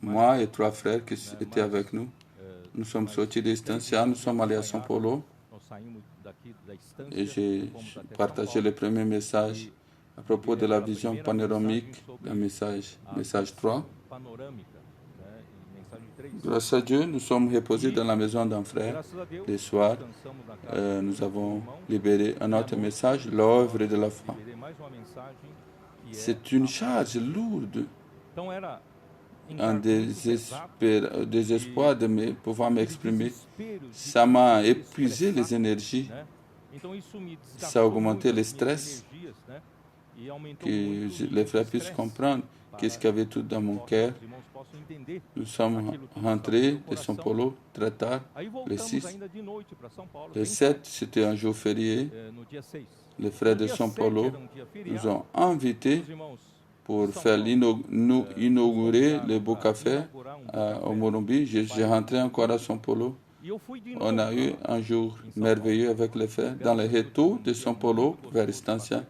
Moi et 3 frères qui étaient avec nous, nous sommes sortis d'Estancia, nous sommes allés à São Paulo. Et j'ai partagé le premier message à propos de la vision panoramique, le message 3. Grâce à Dieu, nous sommes reposés dans la maison d'un frère. Le soir, nous avons libéré un autre message, l'œuvre de la foi. C'est une charge lourde, un désespoir de pouvoir m'exprimer. Ça m'a épuisé les énergies, ça a augmenté le stress, que les frères puissent comprendre qu'est-ce qu'il y avait tout dans mon cœur. Nous sommes rentrés de São Paulo très tard, le 6. Le 7, c'était un jour férié. Les frères de São Paulo nous ont invités pour faire inaugurer le beau café au Morumbi. J'ai rentré encore à São Paulo. On a eu un jour merveilleux avec les frères. Dans le retour de São Paulo vers Estância,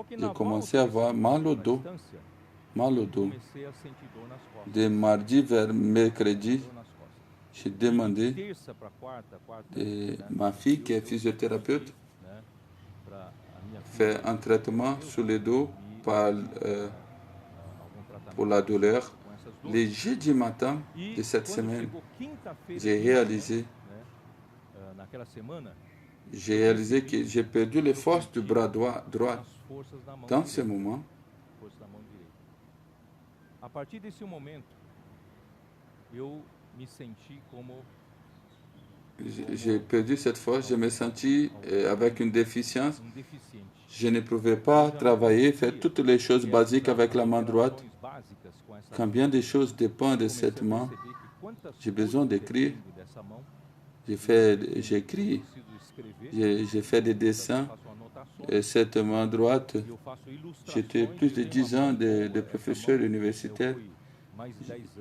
j'ai commencé à avoir mal au dos. De mardi vers mercredi, j'ai demandé de ma fille, qui est physiothérapeute, faire un traitement sur le dos pour la douleur. Le jeudi matin de cette semaine, j'ai réalisé que j'ai perdu les forces du bras droit. Dans ce moment, j'ai perdu cette force, je me sentis avec une déficience. Je ne pouvais pas travailler, faire toutes les choses basiques avec la main droite. Quand bien des choses dépendent de cette main, j'ai besoin d'écrire. J'écris, j'ai fait des dessins. Et cette main droite, j'étais plus de 10 ans de professeur universitaire.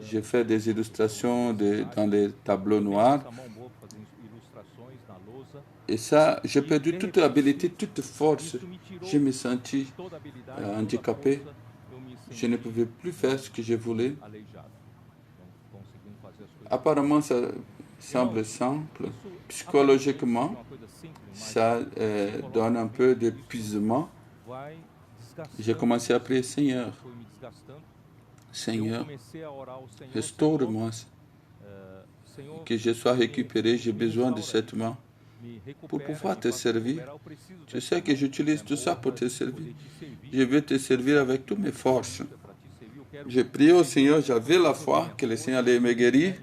J'ai fait des illustrations dans les tableaux noirs. Et ça, j'ai perdu toute habilité, toute force. Je me sentis handicapé. Je ne pouvais plus faire ce que je voulais. Apparemment, ça semble simple. Psychologiquement, ça donne un peu d'épuisement. J'ai commencé à prier, Seigneur, restaure-moi, que je sois récupéré, j'ai besoin de cette main pour pouvoir te servir. Tu sais que j'utilise tout ça pour te servir. Je veux te servir avec toutes mes forces. J'ai prié au Seigneur, j'avais la foi que le Seigneur allait me guérir.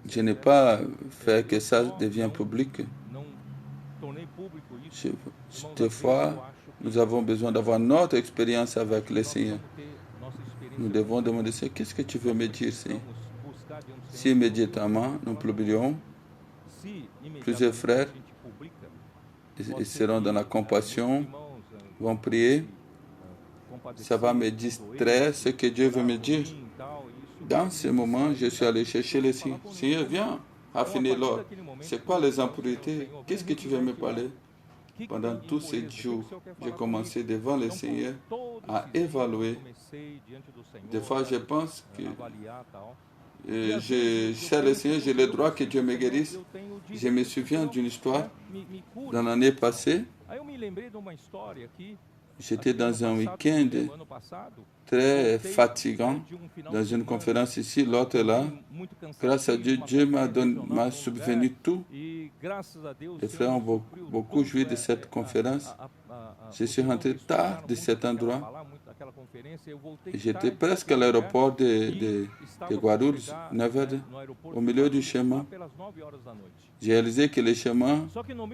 Je n'ai pas fait que ça devienne public. Cette fois, nous avons besoin d'avoir notre expérience avec le Seigneur. Nous devons demander, Seigneur, qu'est-ce que tu veux me dire, Seigneur? Si immédiatement nous publions, plusieurs frères ils seront dans la compassion, vont prier, ça va me distraire ce que Dieu veut me dire. Dans ce moment, je suis allé chercher le Seigneur. Seigneur, viens affiner l'or. C'est quoi les impuretés? Qu'est-ce que tu veux me parler? Pendant tous ces jours, j'ai commencé devant le Seigneur à évaluer. Des fois, je pense que je sais le Seigneur, j'ai le droit que Dieu me guérisse. Je me souviens d'une histoire dans l'année passée. J'étais dans un week-end très fatigant, dans une conférence ici, l'autre là. Grâce à Dieu, Dieu m'a subvenu tout. Les frères ont beaucoup joui de cette conférence. Je suis rentré tard de cet endroit. J'étais presque à l'aéroport de Guarulhos, 9h, au milieu du chemin. J'ai réalisé que les chemins,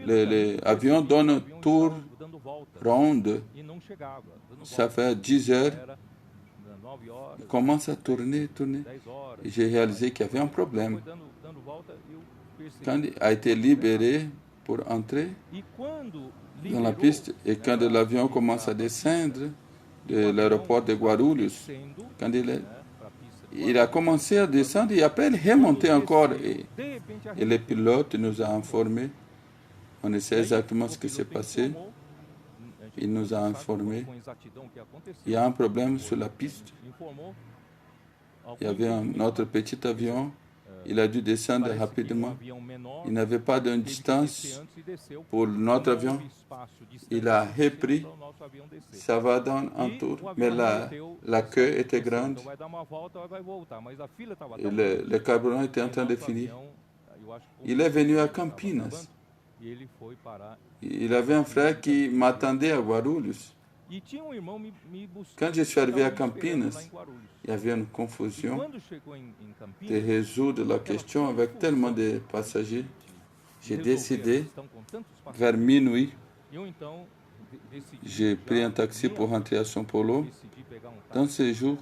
les avions donnent un tour ronde. Ça fait 10 heures. Il commence à tourner. Et j'ai réalisé qu'il y avait un problème. Quand il a été libéré pour entrer dans la piste et quand l'avion commence à descendre de l'aéroport de Guarulhos, quand il a commencé à descendre et après il remonter encore. Et le pilote nous a informés. On sait exactement ce qui s'est passé. Il nous a informés. Il y a un problème sur la piste. Il y avait un autre petit avion Il a dû descendre rapidement. Il n'avait pas de distance pour notre avion. Il a repris. Ça va dans un tour, mais la queue était grande. Et le carburant était en train de finir. Il est venu à Campinas. Il avait un frère qui m'attendait à Guarulhos. Quand je suis arrivé à Campinas, il y avait une confusion de résoudre la question avec tellement de passagers. J'ai décidé, vers minuit, j'ai pris un taxi pour rentrer à São Paulo. Dans ces jours,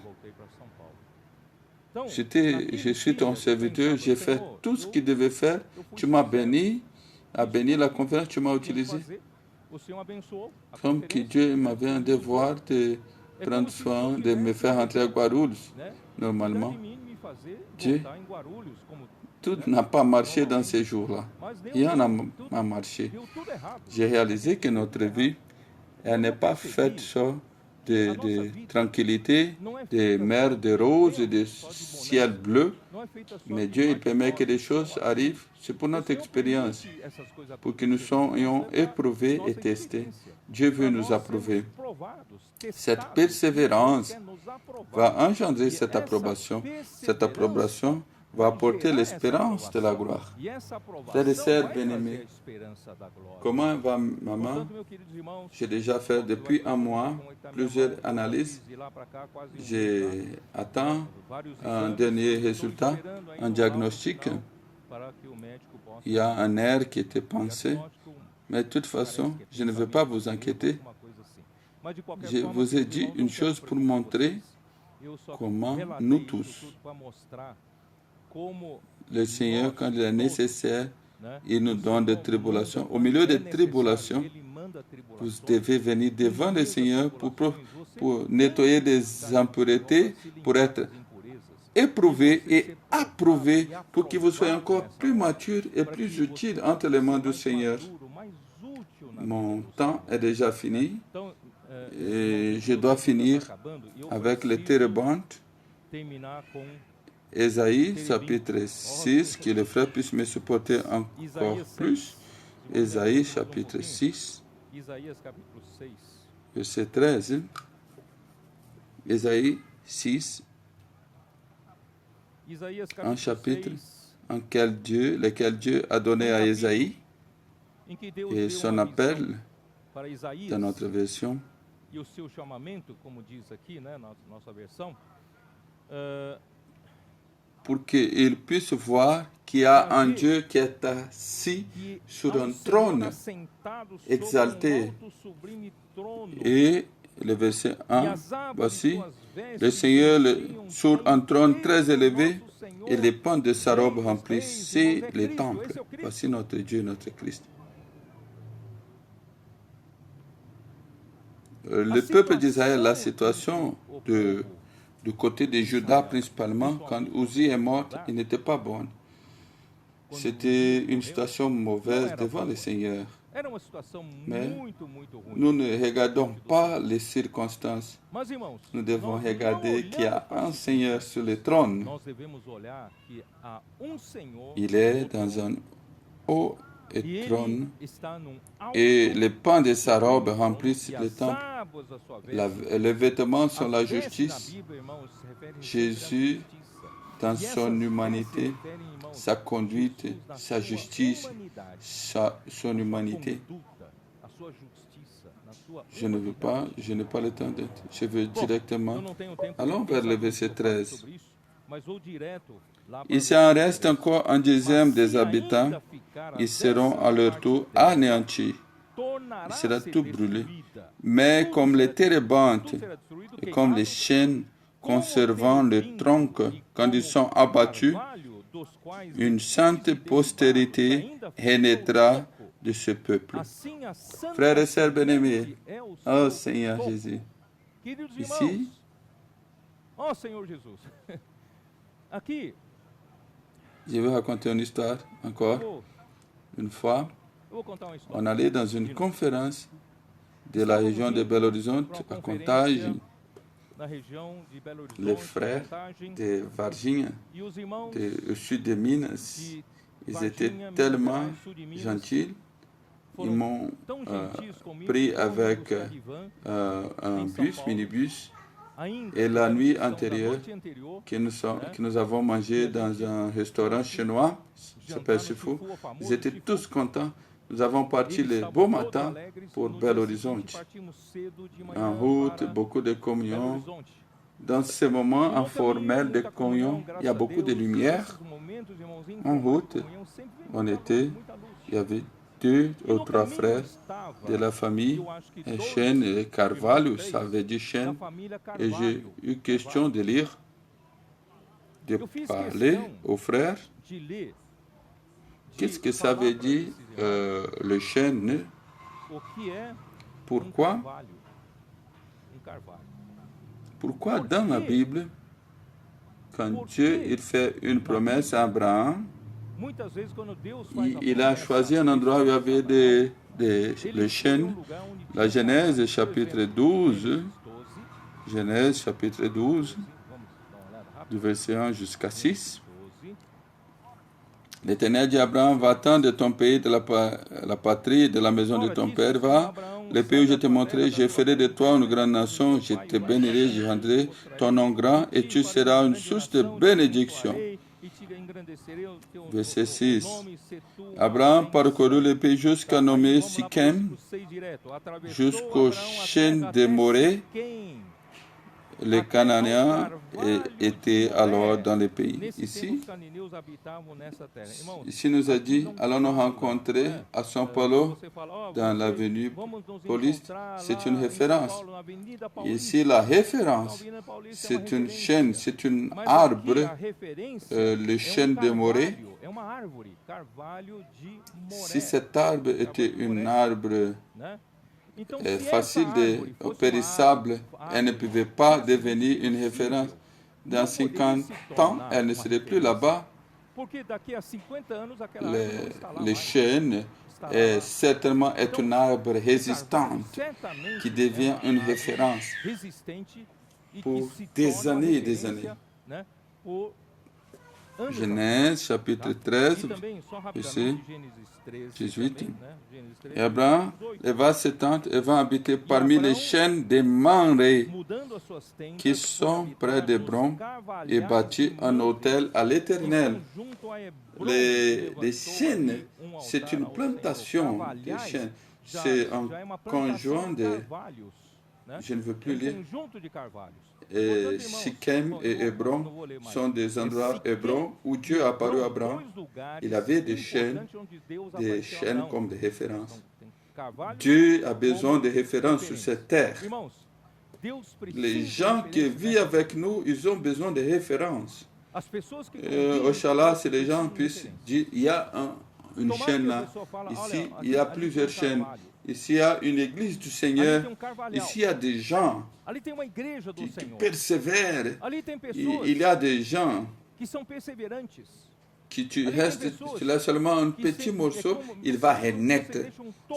je suis ton serviteur, j'ai fait tout ce qu'il devait faire. Tu m'as béni, a béni la conférence, tu m'as utilisé. Comme que Dieu m'avait un devoir de prendre soin, de me faire rentrer à Guarulhos. Normalement, Dieu, tout n'a pas marché dans ces jours-là. Rien n'a marché. J'ai réalisé que notre vie, elle n'est pas faite sur de tranquillité, de mer de rose et de ciel bleu. Mais Dieu, il permet que des choses arrivent. C'est pour notre expérience, pour que nous soyons éprouvés et testés. Dieu veut nous approuver. Cette persévérance va engendrer cette approbation. Cette approbation va apporter l'espérance de la gloire. Frères et sœurs bien-aimés, comment va maman? J'ai déjà fait depuis un mois plusieurs analyses. J'attends un dernier résultat, un diagnostic. Il y a un nerf qui était pensé, mais de toute façon, je ne veux pas vous inquiéter. Je vous ai dit une chose pour montrer comment nous tous, le Seigneur, quand il est nécessaire, il nous donne des tribulations. Au milieu des tribulations, vous devez venir devant le Seigneur pour nettoyer des impuretés, pour être éprouvé et approuvé, pour que vous soyez encore plus mature et plus utile entre les mains du Seigneur. Mon temps est déjà fini et je dois finir avec les térébintes. Ésaïe, chapitre 6, que les frères puissent me supporter encore plus. Ésaïe, chapitre 6, verset 13. Ésaïe 6, un chapitre lequel Dieu a donné à Ésaïe, et son appel dans notre version. Pour qu'il puisse voir qu'il y a un Dieu qui est assis sur un trône exalté. Et le verset 1, voici, le Seigneur sur un trône très élevé, et les pans de sa robe remplissaient les temples. Voici notre Dieu, notre Christ. Le peuple d'Israël, la situation du côté de Juda principalement, quand Uzi est mort, il n'était pas bonne. C'était une situation mauvaise devant le Seigneur. Mais nous ne regardons pas les circonstances. Nous devons regarder qu'il y a un Seigneur sur le trône. Il est dans un haut trône et les pans de sa robe remplissent le temple. Les vêtements sont la justice. Jésus, dans son humanité, sa conduite, sa justice, son humanité. Je n'ai pas le temps d'être. Je veux directement. Allons vers le verset 13. Il s'en reste encore un dixième des habitants. Ils seront à leur tour anéantis. Il sera tout brûlé. Mais comme les térébintes et comme les chênes conservant le tronc quand ils sont abattus, une sainte postérité renaîtra de ce peuple. Frères et sœurs bien-aimés, oh Seigneur Jésus, ici, je vais raconter une histoire encore. Une fois, on allait dans une conférence de la région de Belo Horizonte, à Contagem, les frères de Varginha, au sud de Minas, ils étaient tellement gentils. Ils m'ont pris avec un minibus, et la nuit antérieure, que nous avons mangé dans un restaurant chinois, qui s'appelle Shifu, ils étaient tous contents. Nous avons parti le beau matin pour Belo Horizonte. En route, beaucoup de communions. Dans ces moments informels de communion, il y a beaucoup de lumière. En route, il y avait 2 ou 3 frères de la famille Chen et Carvalho, ça veut dire Chen, et j'ai eu question de lire, de parler aux frères. Qu'est-ce que ça veut dire le chêne? Pourquoi dans la Bible, quand Dieu il fait une promesse à Abraham, il a choisi un endroit où il y avait le chêne? La Genèse chapitre 12, Genèse chapitre 12, du verset 1 jusqu'à 6. L'Éternel dit à Abraham, va-t'en de ton pays, de la patrie, de la maison de ton père, va, le pays où je te montrerai, je ferai de toi une grande nation, je te bénirai, je rendrai ton nom grand, et tu seras une source de bénédiction. Verset 6. Abraham parcourut le pays jusqu'à nommer Sichem, jusqu'au chêne de Morée. Les Cananéens étaient alors dans le pays. Ici nous a dit, allons nous rencontrer à São Paulo, dans l'avenue Paulista. C'est une référence. Ici, la référence, c'est une chêne, c'est un arbre, le chêne de Morée. Si cet arbre était un arbre facile périssable, elle ne pouvait pas devenir une référence. Dans 50 ans, elle ne serait plus là-bas. Le chêne certainement est un arbre résistant qui devient une référence pour des années et des années. Genèse chapitre 13, verset 18. Et Abraham va s'étendre et va habiter parmi les chênes des Mamré qui sont près d'Hébron et bâtit un autel à l'Éternel. Les chênes, c'est une plantation de chênes. C'est un conjoint de... Je ne veux plus lire. Et Sichem et Hébron sont des endroits Hébron où Dieu a apparu à Abraham. Il avait des chênes comme des références. Dieu a besoin de références sur cette terre. Les gens qui vivent avec nous, ils ont besoin de références. Oxalá, si les gens puissent dire, il y a une chaîne là, ici, il y a plusieurs chaînes. Ici, il y a une église du Seigneur. Ici, il y a des gens qui persévèrent. Il y a des gens qui tu laisses seulement un petit morceau, il va renaître.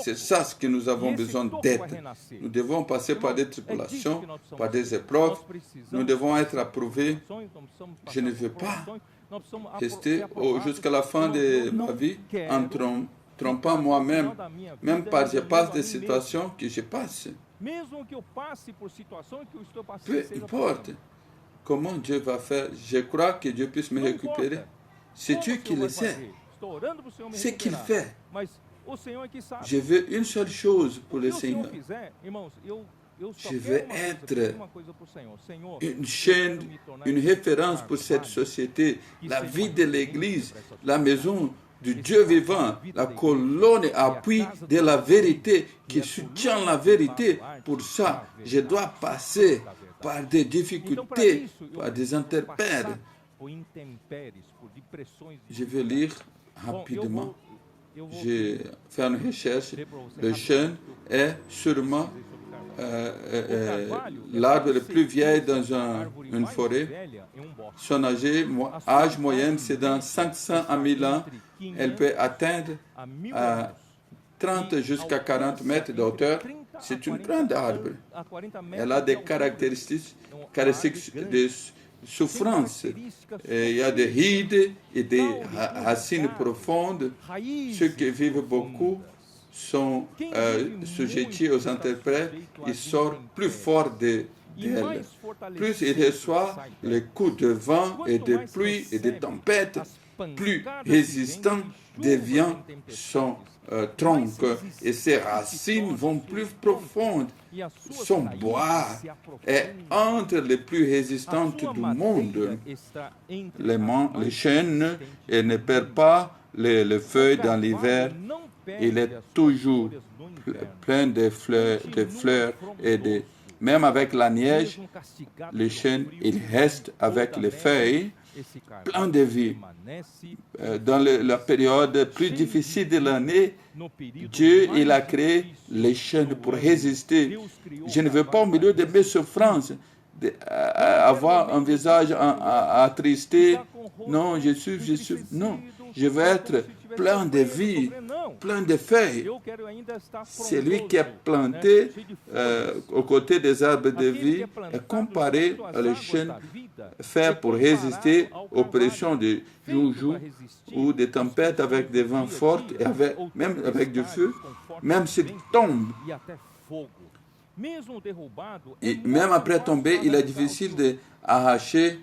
C'est ça ce que nous avons besoin d'être. Nous devons passer par des tribulations, par des épreuves. Nous devons être approuvés. Je ne veux pas rester jusqu'à la fin de ma vie en trompant moi-même, même par je passe des situations que je passe. Peu importe comment Dieu va faire, je crois que Dieu puisse me récupérer. C'est Dieu qui le sait. Ce qu'il fait. Je veux une seule chose pour le Seigneur. Je veux être une chaîne, une référence pour cette société, la vie de l'Église, la maison du Dieu vivant, la colonne appui de la vérité qui soutient la vérité. Pour ça, je dois passer par des difficultés, par des intempéries. Je vais lire rapidement. J'ai fait une recherche. Le chêne est sûrement l'arbre le plus vieil dans une forêt. Son âge moyen, c'est dans 500 à 1000 ans. Elle peut atteindre 30 jusqu'à 40 mètres de hauteur. C'est une grande arbre. Elle a des caractéristiques de souffrance. Il y a des rides et des racines profondes. Ceux qui vivent beaucoup sont sujettis aux interprètes. Ils sortent plus forts d'elle. Plus il reçoit les coups de vent et de pluie et de tempêtes, plus résistant devient son tronc et ses racines vont plus profondes. Son bois est entre les plus résistantes du monde. Les chênes ne perd pas les feuilles dans l'hiver. Il est toujours plein de fleurs et de... Même avec la neige, le chêne, il reste avec les feuilles, plein de vie. Dans la période plus difficile de l'année, Dieu, il a créé les chênes pour résister. Je ne veux pas, au milieu de mes souffrances, avoir un visage attristé. Non, je suis. Non, je veux être plein de vie, plein de feuilles. C'est lui qui est planté aux côtés des arbres de vie est comparé à le chêne fait pour résister aux pressions de joujou ou des tempêtes avec des vents forts et même avec du feu, même s'il tombe. Et même après tomber, il est difficile d'arracher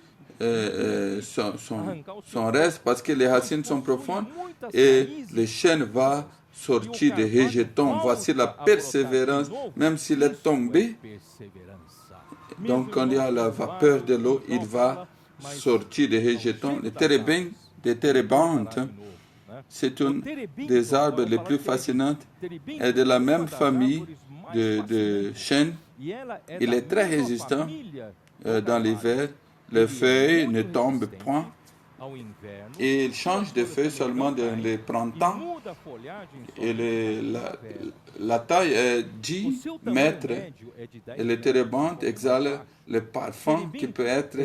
son reste parce que les racines sont profondes et le chêne va sortir des rejetons. Voici la persévérance, même s'il est tombé. Donc, quand il y a la vapeur de l'eau, il va sortir des rejetons. Les térébinthes, c'est une des arbres les plus fascinantes et de la même famille de chênes. Il est très résistant dans l'hiver. Les feuilles ne tombent point. Et il change de feuilles seulement dans le printemps. Et la taille est 10 mètres. Et le térébinthe exhale le parfum qui peut être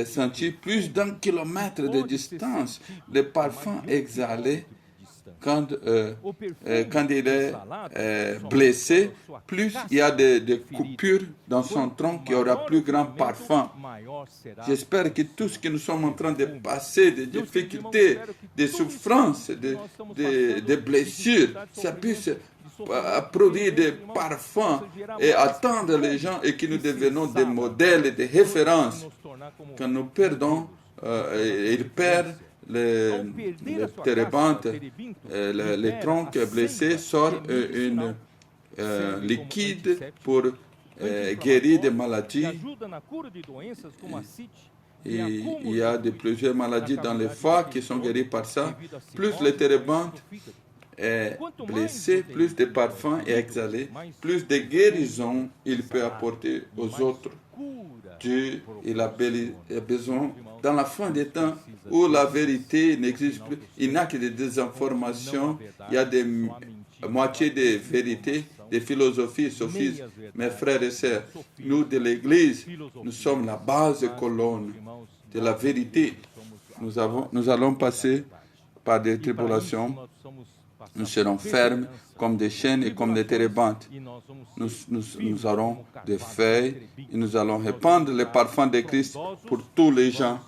senti plus d'1 kilomètre de distance. Le parfum exhalé quand il est blessé, plus il y a des coupures dans son tronc, il y aura plus grand parfum. J'espère que tout ce que nous sommes en train de passer, des difficultés, des souffrances, des blessures, ça puisse produire des parfums et attendre les gens et que nous devenons des modèles et des références. Quand nous perdons, ils perdent les térébinthes, les troncs blessés sortent un liquide pour guérir des maladies. Et il y a plusieurs maladies dans le foie qui sont guéries par ça. Plus le térébinthe est blessé, plus de parfums est exhalé, plus de guérison il peut apporter aux autres. Dieu, il a besoin, dans la fin des temps où la vérité n'existe plus, il n'y a que des désinformations, il y a des moitiés de vérité, des philosophies, sophismes. Mes frères et sœurs, nous de l'Église, nous sommes la base colonne de la vérité. Nous allons passer par des tribulations. Nous serons fermes comme des chênes et comme des térébinthes. Nous aurons des feuilles et nous allons répandre le parfum de Christ pour tous les gens,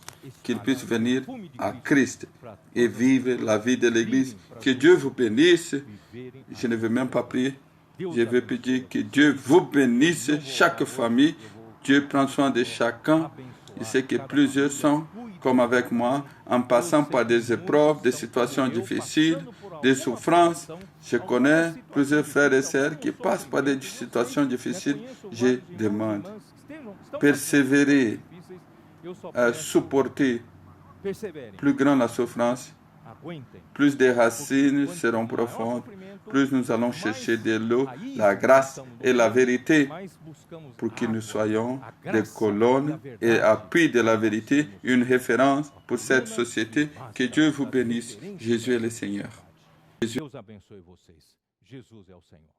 qu'ils puissent venir à Christ et vivre la vie de l'Église. Que Dieu vous bénisse. Je ne veux même pas prier. Je veux pedir que Dieu vous bénisse, chaque famille. Dieu prend soin de chacun. Je sais que plusieurs sont comme avec moi, en passant par des épreuves, des situations difficiles, des souffrances. Je connais plusieurs frères et sœurs qui passent par des situations difficiles. Je demande, persévérer, supporter. Plus grande la souffrance, plus des racines seront profondes, plus nous allons chercher de l'eau, la grâce et la vérité pour que nous soyons des colonnes et appui de la vérité, une référence pour cette société. Que Dieu vous bénisse. Jésus est le Seigneur. Deus abençoe vocês. Jesus é o Senhor.